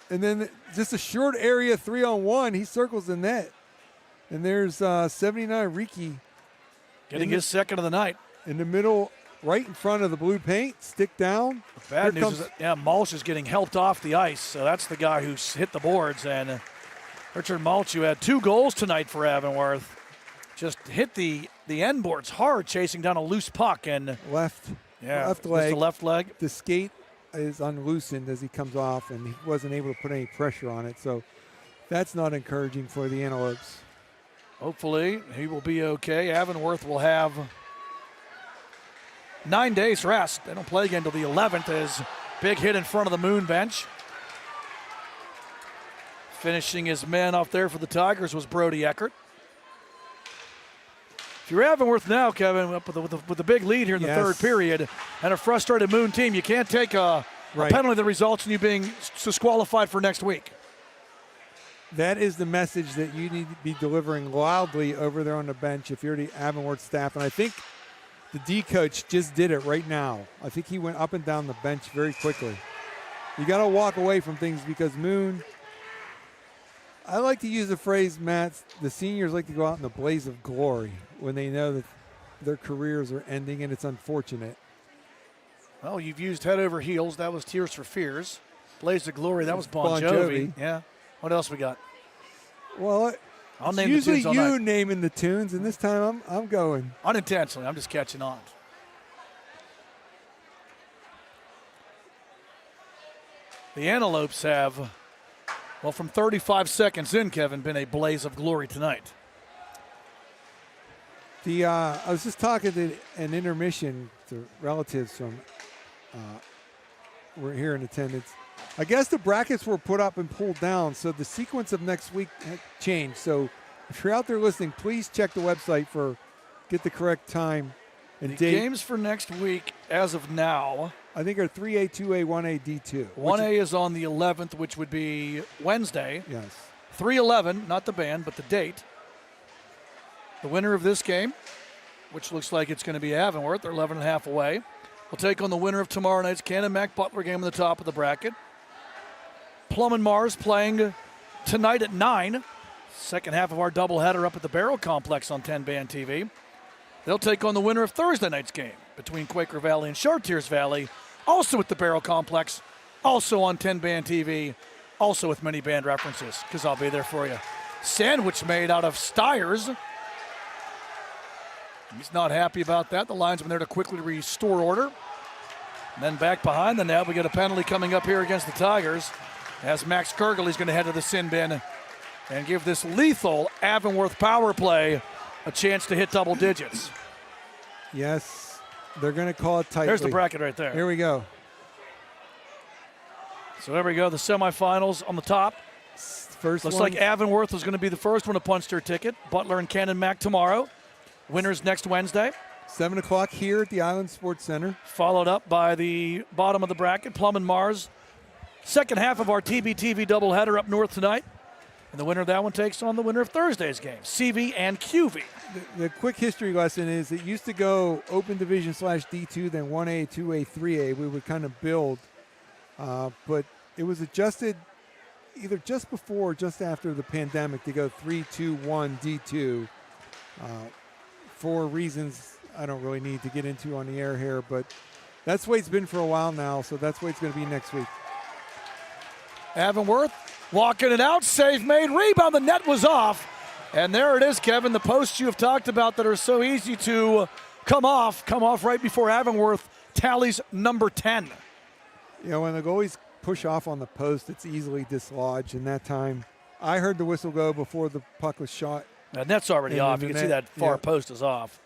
And then just a short area 3-on-1. He circles the net. And there's 79 Riki. Getting his second of the night. In the middle, right in front of the blue paint. Stick down. The bad news is that, Mulch is getting helped off the ice. So that's the guy who's hit the boards. And Richard Mulch, who had 2 goals tonight for Avonworth, just hit the end boards hard, chasing down a loose puck. And left leg. The left leg. The skate is unloosened as he comes off, and he wasn't able to put any pressure on it. So that's not encouraging for the Antelopes. Hopefully he will be okay. Avonworth will have 9 days rest. They don't play again until the 11th. As big hit in front of the Moon bench. Finishing his man off there for the Tigers was Brody Eckert. If you're Avonworth now, Kevin, up with a big lead here in the third period and a frustrated Moon team, you can't take a penalty that results in you being disqualified for next week. That is the message that you need to be delivering loudly over there on the bench if you're the Avonworth staff. And I think the D coach just did it right now. I think he went up and down the bench very quickly. You got to walk away from things because Moon, I like to use the phrase, Matt, the seniors like to go out in the blaze of glory when they know that their careers are ending, and it's unfortunate. Well, you've used head over heels. That was Tears for Fears. Blaze of Glory, that was Bon Jovi. Yeah. What else we got? Well, I'll name usually the tunes all you night. naming the tunes, and this time I'm going. Unintentionally, I'm just catching on. The Antelopes have, well, from 35 seconds in, Kevin, been a blaze of glory tonight. I was just talking to an intermission to relatives from were here in attendance. I guess the brackets were put up and pulled down, so the sequence of next week changed. So if you're out there listening, please check the website get the correct time and date. Games for next week, as of now, I think are 3A, 2A, 1A, D2. 1A is on the 11th, which would be Wednesday. Yes. 3-11, not the band, but the date. The winner of this game, which looks like it's going to be Avonworth, they're 11.5 away, will take on the winner of tomorrow night's Cannon Mac Butler game on the top of the bracket. Plum and Mars playing tonight at 9. Second half of our doubleheader up at the Barrel Complex on TenbandTV. They'll take on the winner of Thursday night's game between Quaker Valley and Chartiers Valley, also at the Barrel Complex, also on TenbandTV, also with many band references, because I'll be there for you. Sandwich made out of Stiers. He's not happy about that. The linesman there to quickly restore order. And then back behind the net, we get a penalty coming up here against the Tigers as Max Kergel is going to head to the sin bin and give this lethal Avonworth power play a chance to hit double digits. Yes, they're going to call it tightly. There's the bracket right there. Here we go. So there we go, the semifinals on the top. First Looks one. like Avonworth is going to be the first one to punch their ticket. Butler and Cannon Mac tomorrow. Winners next Wednesday. 7 o'clock here at the Island Sports Center. Followed up by the bottom of the bracket, Plum and Mars. Second half of our TBTV doubleheader up north tonight. And the winner of that one takes on the winner of Thursday's game, CV and QV. The quick history lesson is it used to go Open Division /D2, then 1A, 2A, 3A. We would kind of build. But it was adjusted either just before or just after the pandemic to go 3, 2, 1, D2. For reasons I don't really need to get into on the air here, but that's the way it's been for a while now, so that's the way it's going to be next week. Avonworth walking it out, save made, rebound, the net was off. And there it is, Kevin, the posts you have talked about that are so easy to come off right before Avonworth tallies number 10. You know, when the goalies push off on the post, it's easily dislodged, and that time I heard the whistle go before the puck was shot That net's already off. You can see that far post is off.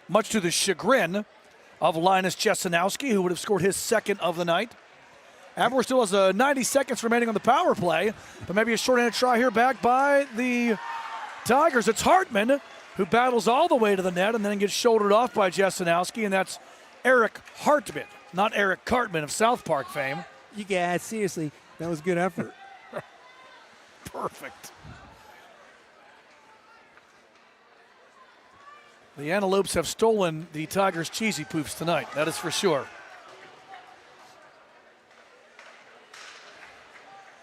Much to the chagrin of Linus Chesanowski, who would have scored his second of the night. Avonworth still has 90 seconds remaining on the power play, but maybe a short-handed try here back by the Tigers. It's Hartman who battles all the way to the net and then gets shouldered off by Chesanowski, and that's Eric Hartman, not Eric Cartman of South Park fame. Yeah, seriously, that was good effort. Perfect. The Antelopes have stolen the Tigers' cheesy poofs tonight, that is for sure.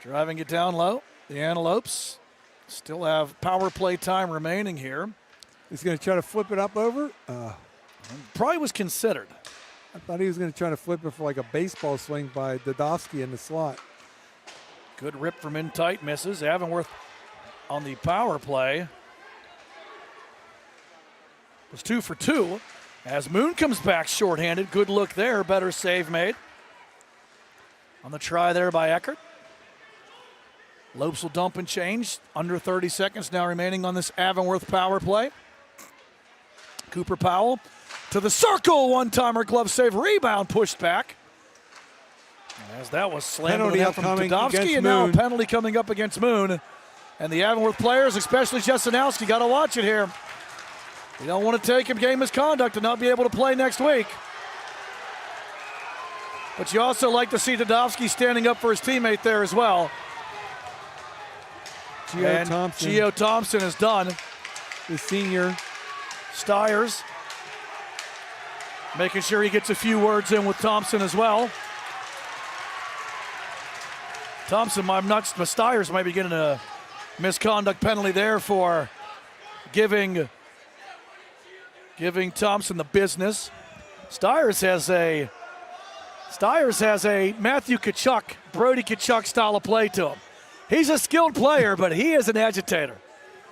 Driving it down low. The Antelopes still have power play time remaining here. He's going to try to flip it up over. Probably was considered. I thought he was going to try to flip it for like a baseball swing by Dodowski in the slot. Good rip from in tight, misses. Avonworth on the power play was 2 for 2 as Moon comes back shorthanded. Good look there, better save made. On the try there by Eckert. Lopes will dump and change. Under 30 seconds now remaining on this Avonworth power play. Cooper Powell to the circle. One-timer glove save. Rebound pushed back. As that was slammed from Dodowski, and now a penalty coming up against Moon. And the Avonworth players, especially Chesanowski, got to watch it here. You don't want to take him game misconduct and not be able to play next week. But you also like to see Dodowski standing up for his teammate there as well. Gio Thompson is done. The senior. Stiers making sure he gets a few words in with Thompson as well. Thompson, Stiers might be getting a misconduct penalty there for giving Thompson the business. Stiers has a Matthew Tkachuk, Brody Tkachuk style of play to him. He's a skilled player, but he is an agitator.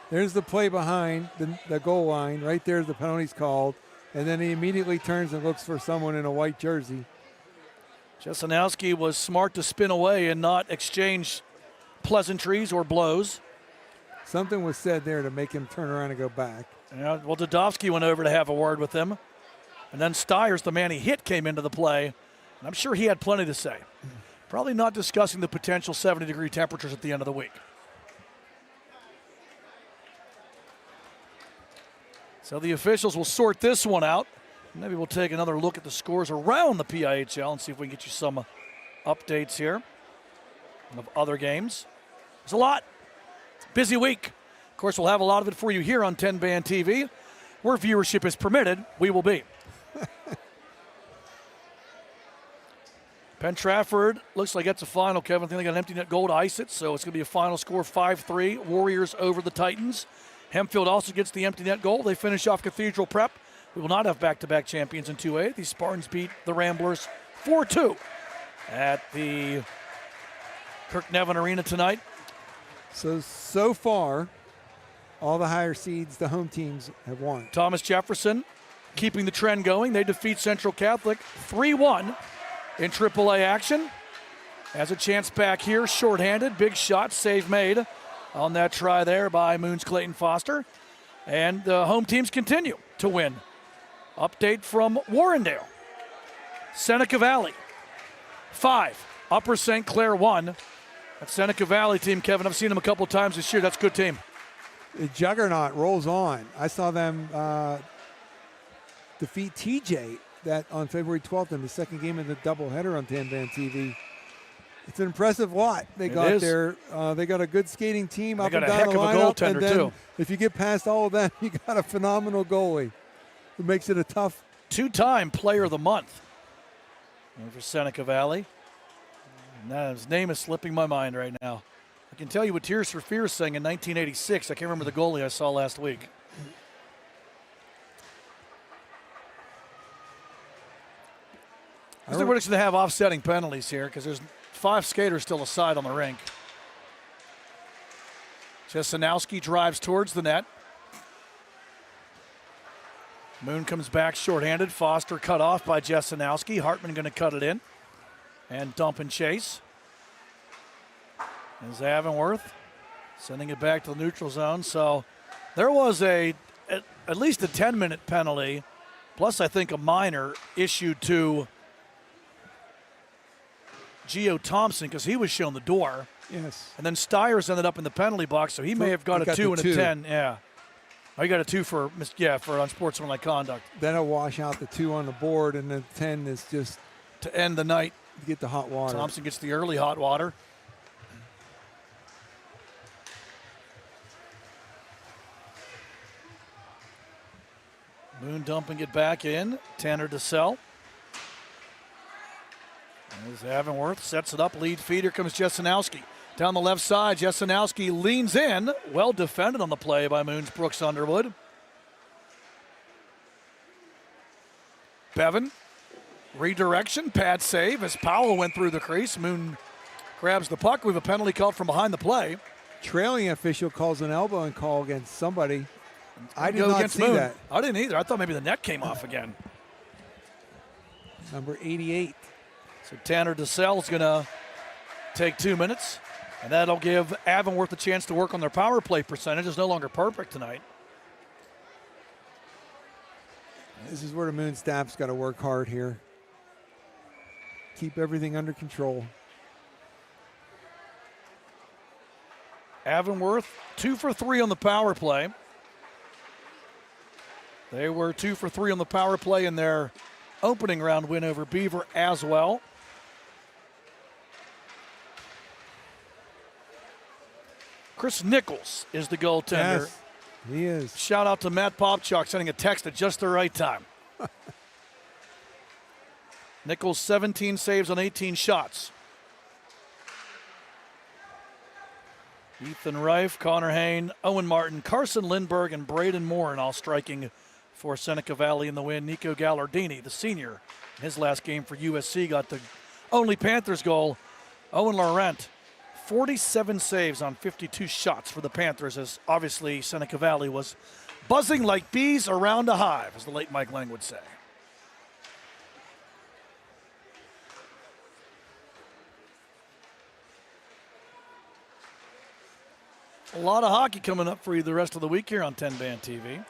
There's the play behind the goal line. Right there's the penalty's called. And then he immediately turns and looks for someone in a white jersey. Chesanowski was smart to spin away and not exchange pleasantries or blows. Something was said there to make him turn around and go back. Yeah, well, Dodowski went over to have a word with him. And then Stiers, the man he hit, came into the play. And I'm sure he had plenty to say. Probably not discussing the potential 70-degree temperatures at the end of the week. So the officials will sort this one out. Maybe we'll take another look at the scores around the PIHL and see if we can get you some updates here of other games. There's a lot. It's a busy week. Of course, we'll have a lot of it for you here on TenbandTV. Where viewership is permitted, we will be. Penn Trafford looks like that's a final, Kevin. I think they got an empty net goal to ice it, so it's going to be a final score 5-3. Warriors over the Titans. Hempfield also gets the empty net goal. They finish off Cathedral Prep. We will not have back-to-back champions in 2A. The Spartans beat the Ramblers 4-2 at the Kirk Nevin Arena tonight. So far, all the higher seeds, the home teams, have won. Thomas Jefferson keeping the trend going. They defeat Central Catholic 3-1 in AAA action. Has a chance back here, shorthanded. Big shot, save made on that try there by Moon's Clayton Foster. And the home teams continue to win. Update from Warrendale. Seneca Valley, 5. Upper St. Clair, 1. That Seneca Valley team, Kevin, I've seen them a couple times this year. That's a good team. The juggernaut rolls on. I saw them defeat TJ on February 12th in the second game of the doubleheader on TenbandTV. It's an impressive lot they got there. They got a good skating team up and down the lineup. They got a heck of a goaltender, too. If you get past all of that, you got a phenomenal goalie. It makes it a tough. 2-time player of the month for Seneca Valley. Now, his name is slipping my mind right now. I can tell you what Tears for Fears sang in 1986. I can't remember the goalie I saw last week. I think we're just going to have offsetting penalties here because there's 5 skaters still aside on the rink. Chesanowski drives towards the net. Moon comes back shorthanded. Foster cut off by Chesanowski. Hartman going to cut it in and dump and chase. As Avonworth Sending it back to the neutral zone. So there was at least a 10-minute penalty, plus I think a minor issued to Gio Thompson because he was shown the door. Yes. And then Stiers ended up in the penalty box, so he may have got a 2 and a 10. Yeah. Oh, he got a 2 for unsportsmanlike conduct. Then I'll wash out the 2 on the board, and then 10 is just to end the night. To get the hot water. Thompson gets the early hot water. Moon dumping it back in. Tanner DeSell. As Avonworth sets it up, lead feed. Here comes Jesenowski. Down the left side, Jesenowski leans in. Well defended on the play by Moon's Brooks Underwood. Bevan, redirection, pad save as Powell went through the crease. Moon grabs the puck. We have a penalty called from behind the play. Trailing official calls an elbowing call against somebody. I did not see that. I didn't either. I thought maybe the net came off again. Number 88. So Tanner DeSell is going to take 2 minutes, and that'll give Avonworth a chance to work on their power play percentage. It's no longer perfect tonight. This is where the Moon staff's got to work hard here. Keep everything under control. Avonworth 2 for 3 on the power play. They were 2 for 3 on the power play in their opening round win over Beaver as well. Chris Nichols is the goaltender. Yes, he is. Shout out to Matt Popchuk sending a text at just the right time. Nichols 17 saves on 18 shots. Ethan Reif, Connor Hain, Owen Martin, Carson Lindberg, and Braden Moore, and all striking for Seneca Valley in the win. Nico Gallardini, the senior, in his last game for USC, got the only Panthers goal. Owen Laurent, 47 saves on 52 shots for the Panthers, as obviously Seneca Valley was buzzing like bees around a hive, as the late Mike Lang would say. A lot of hockey coming up for you the rest of the week here on 10-Band TV.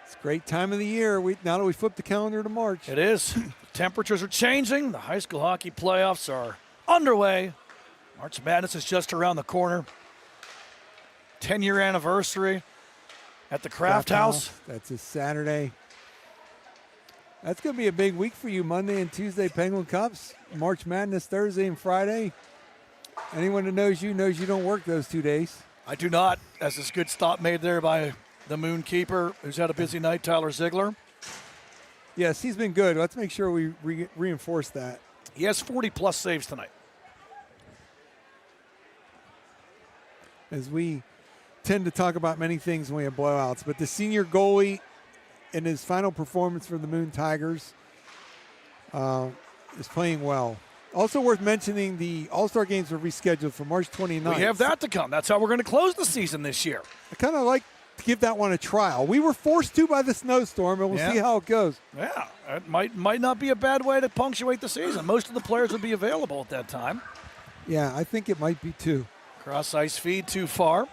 It's a great time of the year. Now that we flip the calendar to March. It is. Temperatures are changing. The high school hockey playoffs are underway. March Madness is just around the corner. 10-year anniversary at the Kraft House. That's a Saturday. That's going to be a big week for you. Monday and Tuesday Penguin Cups. March Madness Thursday and Friday. Anyone that knows you don't work those 2 days. I do not, as this good stop made there by the Moon Keeper, who's had a busy night, Tyler Ziegler. Yes, he's been good. Let's make sure we reinforce that. He has 40-plus saves tonight. As we tend to talk about many things when we have blowouts, but the senior goalie in his final performance for the Moon Tigers is playing well. Also worth mentioning, the All-Star Games are rescheduled for March 29th. We have that to come. That's how we're going to close the season this year. I kind of like to give that one a trial. We were forced to by the snowstorm, and we'll see how it goes. Yeah, it might not be a bad way to punctuate the season. Most of the players would be available at that time. Yeah, I think it might be too. Cross ice feed too far.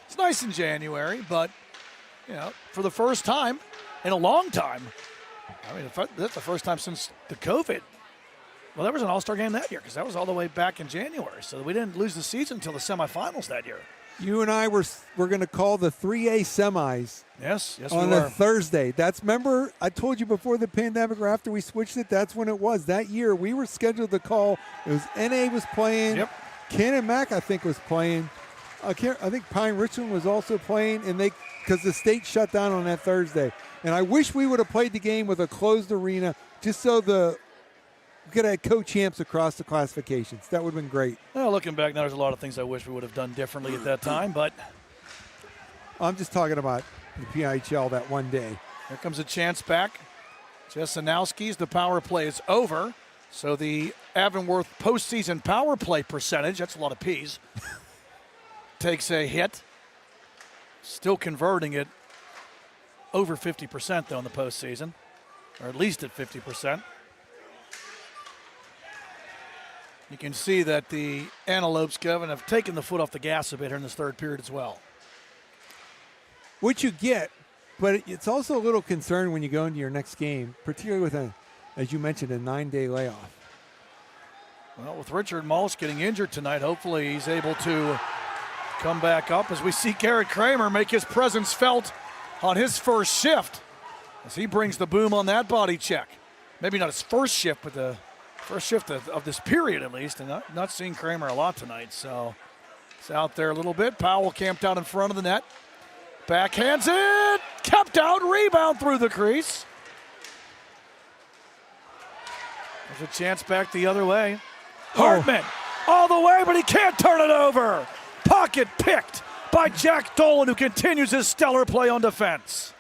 It's nice in January, but for the first time in a long time, I mean, that's the first time since the COVID. Well, there was an All-Star game that year because that was all the way back in January. So we didn't lose the season until the semifinals that year. You and I were going to call the 3A semis. Yes, on we were. a Thursday. Remember, I told you before the pandemic or after we switched it, that's when it was. That year, we were scheduled to call. It was NA was playing. Yep. Cannon Mac, I think, was playing. I think Pine Richland was also playing, and because the state shut down on that Thursday. And I wish we would have played the game with a closed arena just so we could have had co-champs across the classifications. That would have been great. Well, looking back now, there's a lot of things I wish we would have done differently at that time, but I'm just talking about the PIHL that one day. Here comes a chance back. Jesenowski's, the power play is over. So the Avonworth postseason power play percentage, that's a lot of P's, takes a hit. Still converting it over 50% though in the postseason, or at least at 50%. You can see that the Antelopes, Kevin, have taken the foot off the gas a bit here in this third period as well. Which you get, but it's also a little concern when you go into your next game, particularly with, as you mentioned, a 9-day layoff. Well, with Richard Mulch getting injured tonight, hopefully he's able to come back up as we see Garrett Kramer make his presence felt on his first shift as he brings the boom on that body check. Maybe not his first shift, but the first shift of this period at least, and not seeing Kramer a lot tonight, so he's out there a little bit. Powell camped out in front of the net. Backhands it, kept out, rebound through the crease. There's a chance back the other way. Hartman all the way, but he can't turn it over. Pocket picked by Jack Dolan, who continues his stellar play on defense.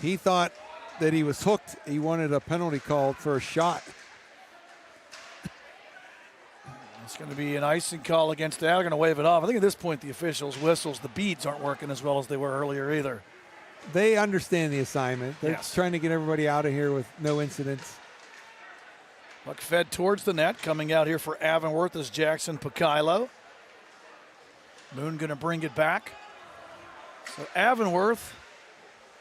He thought that he was hooked. He wanted a penalty called for a shot. It's going to be an icing call against that. They're going to wave it off. I think at this point the officials' whistles, the beads aren't working as well as they were earlier either. They understand the assignment. They're Yes. trying to get everybody out of here with no incidents. Puck fed towards the net. Coming out here for Avonworth is Jackson pihl-channel. Moon going to bring it back. So Avonworth,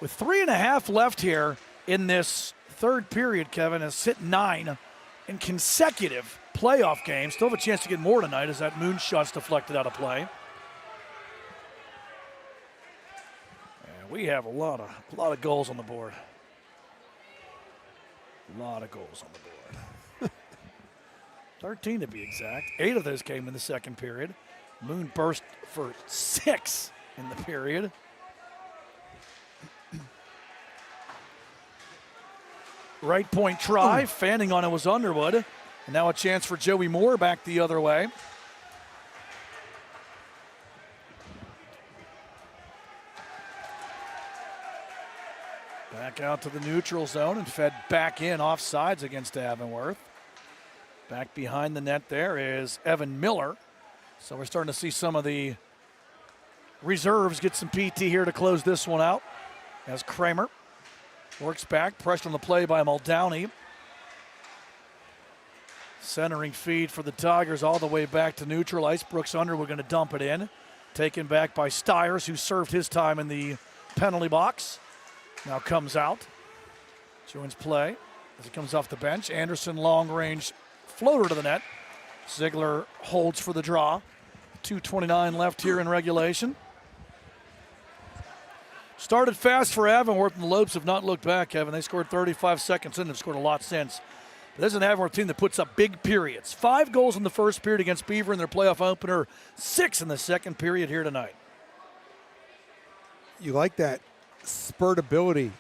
with 3.5 left here in this third period, Kevin, has hit 9 in consecutive playoff games. Still have a chance to get more tonight as that Moon shot's deflected out of play. And we have a lot of goals on the board. A lot of goals on the board. 13 to be exact. 8 of those came in the second period. Moon burst for 6 in the period. Right point try. Fanning on it was Underwood. And now a chance for Joey Moore back the other way. Back out to the neutral zone and fed back in offsides against Avonworth. Back behind the net there is Evan Miller. So we're starting to see some of the reserves get some PT here to close this one out. As Kramer works back, pressure on the play by Muldowney. Centering feed for the Tigers all the way back to neutral ice. Brooks Underwood going to dump it in. Taken back by Stiers, who served his time in the penalty box. Now comes out. Joins play as he comes off the bench. Anderson long range floater to the net. Ziegler holds for the draw. 2:29 left here in regulation. Started fast for Avonworth, and the Lopes have not looked back, Kevin. They scored 35 seconds in. They've scored a lot since. But this is an Avonworth team that puts up big periods. 5 goals in the first period against Beaver in their playoff opener. 6 in the second period here tonight. You like that spurt ability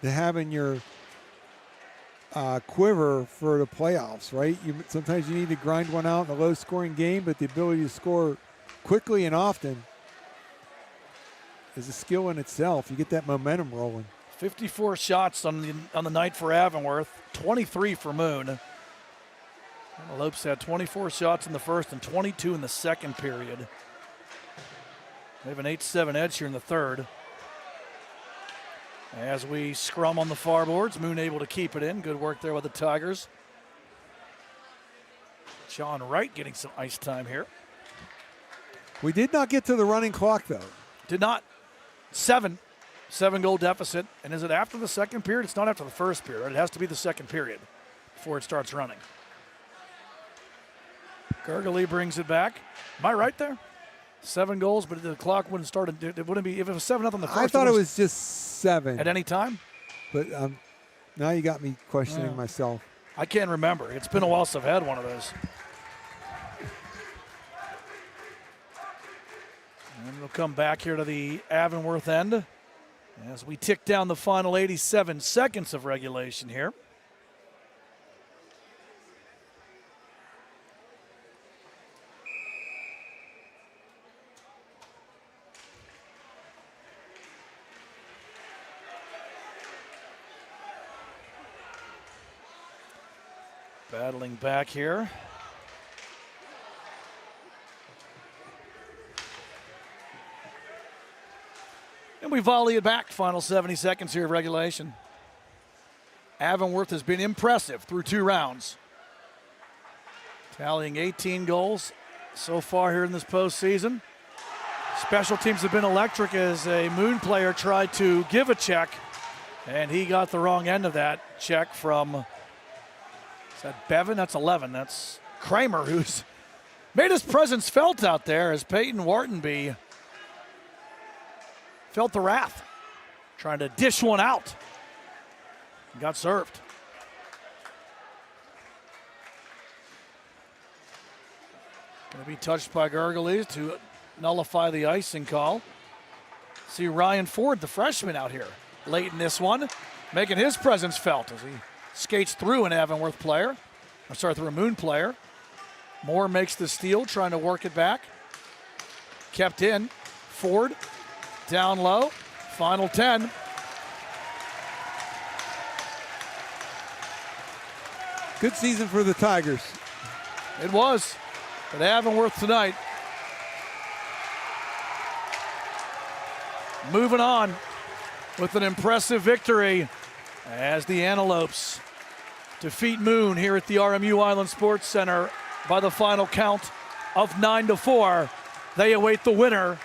to have in your quiver for the playoffs, right? Sometimes you need to grind one out in a low-scoring game, but the ability to score quickly and often is a skill in itself. You get that momentum rolling. 54 shots on the night for Avonworth, 23 for Moon. And the Lopes had 24 shots in the first and 22 in the second period. They have an 8-7 edge here in the third. As we scrum on the far boards, Moon able to keep it in. Good work there with the Tigers. John Wright getting some ice time here. We did not get to the running clock, though. Did not. 7-goal deficit. And is it after the second period? It's not after the first period. It has to be the second period before it starts running. Gergely brings it back. Am I right there? 7 goals, but the clock wouldn't start. It wouldn't be if it was 7-0 the first. I thought it was just 7 at any time. But now you got me questioning myself. I can't remember. It's been a while since I've had one of those. And we'll come back here to the Avonworth end as we tick down the final 87 seconds of regulation here. Battling back here. And we volley it back. Final 70 seconds here of regulation. Avonworth has been impressive through 2 rounds. tallying 18 goals so far here in this postseason. Special teams have been electric as a Moon player tried to give a check, and he got the wrong end of that check from, is that Bevan? That's 11. That's Kramer, who's made his presence felt out there as Peyton Wartenby felt the wrath, trying to dish one out. Got served. Going to be touched by Gergeles to nullify the icing call. See Ryan Ford, the freshman, out here late in this one, making his presence felt as he skates through an Avonworth player. Through a Moon player. Moore makes the steal, trying to work it back. Kept in. Ford down low. Final 10. Good season for the Tigers. It was. But Avonworth tonight moving on with an impressive victory as the Antelopes defeat Moon here at the RMU Island Sports Center by the final count of 9-4. They await the winner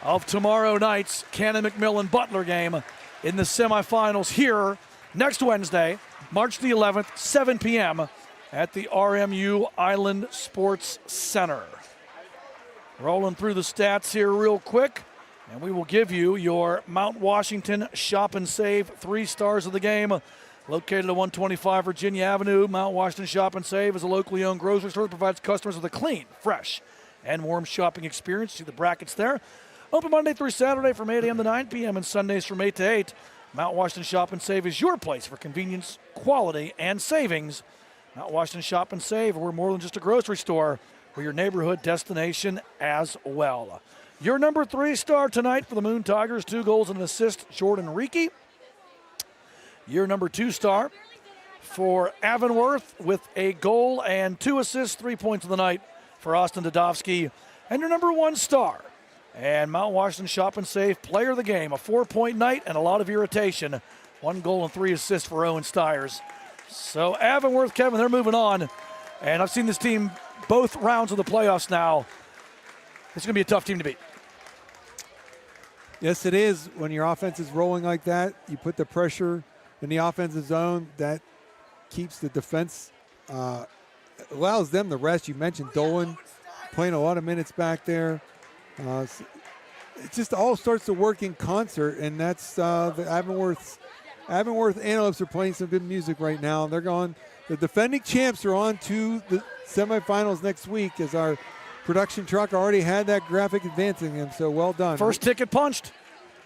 of tomorrow night's Cannon-McMillan Butler game in the semifinals here next Wednesday, March the 11th, 7 p.m. at the RMU Island Sports Center. Rolling through the stats here real quick, and we will give you your Mount Washington Shop and Save 3 stars of the game. Located at 125 Virginia Avenue, Mount Washington Shop and Save is a locally owned grocery store that provides customers with a clean, fresh, and warm shopping experience. See the brackets there. Open Monday through Saturday from 8 a.m. to 9 p.m. and Sundays from 8 to 8. Mount Washington Shop and Save is your place for convenience, quality, and savings. Mount Washington Shop and Save, we're more than just a grocery store. We're your neighborhood destination as well. Your number 3 star tonight for the Moon Tigers, 2 goals and an assist, Jordan Reekie. Your number 2 star for Avonworth with a goal and 2 assists, 3 points of the night for Austin Dudovsky. And your number 1 star and Mount Washington Shop and Save player of the game, a 4-point night and a lot of irritation. 1 goal and 3 assists for Owen Stiers. So Avonworth, Kevin, they're moving on. And I've seen this team both rounds of the playoffs now. It's going to be a tough team to beat. Yes, it is. When your offense is rolling like that, you put the pressure in the offensive zone. That keeps the defense, allows them the rest. You mentioned Dolan playing a lot of minutes back there. It just all starts to work in concert, and that's the Avonworth Antelopes are playing some good music right now. They're going. The defending champs are on to the semifinals next week, as our production truck already had that graphic advancing him. So well done. First ticket punched,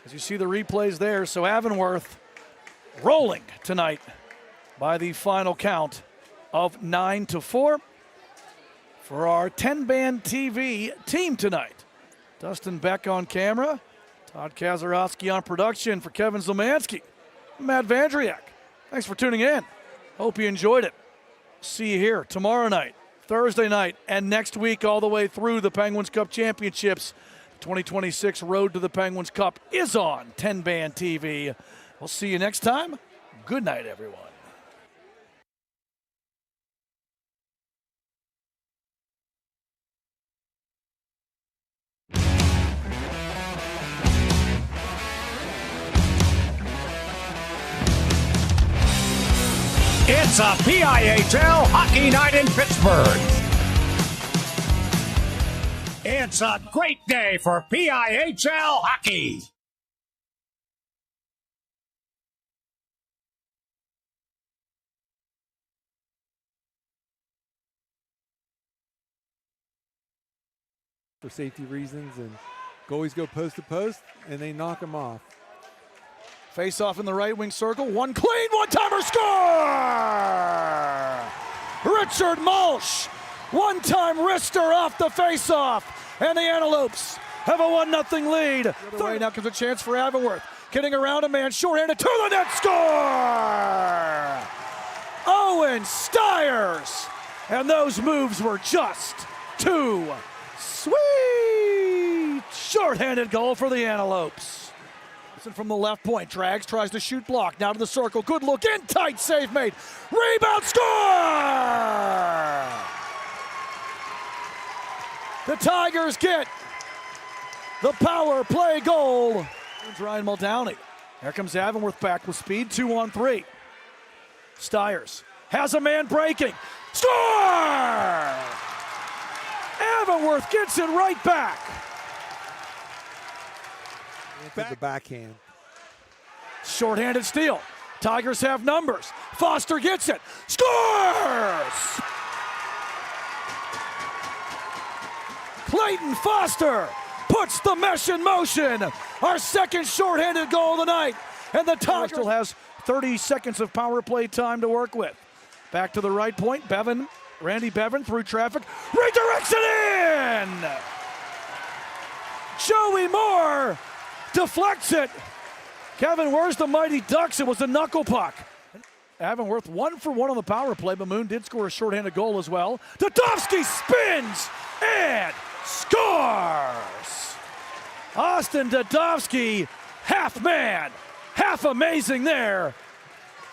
as you see the replays there. So Avonworth rolling tonight by the final count of 9-4 for our TenbandTV team tonight. Dustin Beck on camera, Todd Kazarowski on production. For Kevin Zilmansky, Matt Vandriak. Thanks for tuning in. Hope you enjoyed it. See you here tomorrow night, Thursday night, and next week all the way through the Penguins Cup Championships. The 2026 Road to the Penguins Cup is on TenbandTV. We'll see you next time. Good night, everyone. It's a PIHL hockey night in Pittsburgh. It's a great day for PIHL hockey. For safety reasons, and goalies go post to post, and they knock them off. Face off in the right wing circle. One clean, one-timer score! Richard Mulch, one-time wrister off the face-off, and the Antelopes have a 1-0 lead. The way now comes a chance for Avonworth. Getting around a man, shorthanded to the net, score! Owen Stiers, and those moves were just too sweet. Shorthanded goal for the Antelopes. From the left point, drags, tries to shoot, block, now to the circle, good look in, tight save made, rebound, score! The Tigers get the power play goal. Ryan Muldowney. Here comes Avonworth back with speed, 2-on-3. Stiers has a man breaking. Score! Avonworth gets it right back. Into the backhand. Shorthanded steal. Tigers have numbers. Foster gets it. Scores! Clayton Foster puts the mesh in motion. Our second shorthanded goal of the night. And the Tigers still has 30 seconds of power play time to work with. Back to the right point. Randy Bevan through traffic. Redirects it in! Joey Moore deflects it. Kevin, where's the Mighty Ducks? It was a knuckle puck. Avonworth 1 for 1 on the power play, but Moon did score a shorthanded goal as well. Dudovsky spins and scores! Austin Dudovsky, half man, half amazing there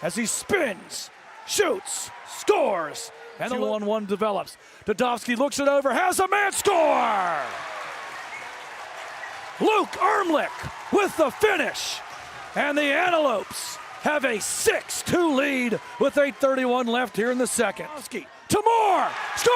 as he spins, shoots, scores, and the 1-1 develops. Dudovsky looks it over, has a man, score! Luke Ermlich with the finish. And the Antelopes have a 6-2 lead with 8:31 left here in the second. To Moore, score!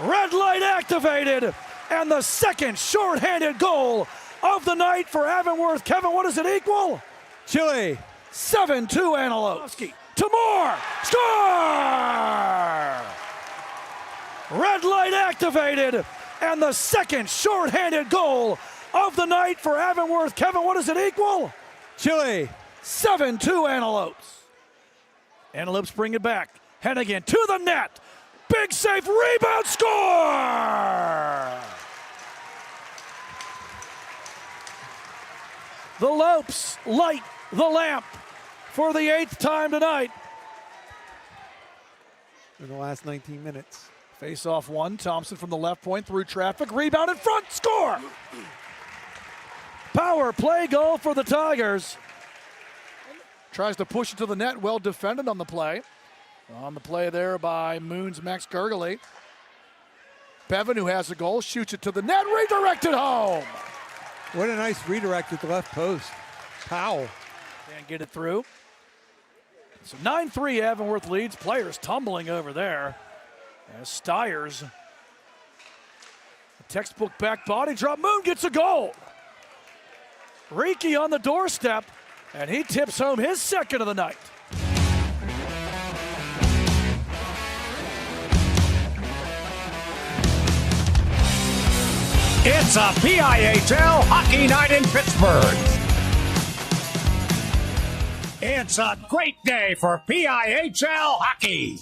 Red light activated, and the second shorthanded goal of the night for Avonworth. Kevin, what does it equal? Chile. 7-2 Antelopes. To Moore, score! Red light activated, and the second shorthanded goal of the night for Avonworth. Kevin, what does it equal? Chile. 7-2 Antelopes. Antelopes bring it back. Hennigan to the net. Big save, rebound, score! The Lopes light the lamp for the 8th time tonight. In the last 19 minutes. Face off one. Thompson from the left point through traffic. Rebound in front, score! Power play goal for the Tigers. Tries to push it to the net. Well defended on the play. On the play there by Moon's Max Gergely. Bevan, who has a goal, shoots it to the net. Redirected home. What a nice redirect at the left post. Powell. Can't get it through. So 9-3 Avonworth leads. Players tumbling over there. As Stiers, a textbook back body drop. Moon gets a goal. Reiki on the doorstep, and he tips home his second of the night. It's a PIHL hockey night in Pittsburgh. It's a great day for PIHL hockey.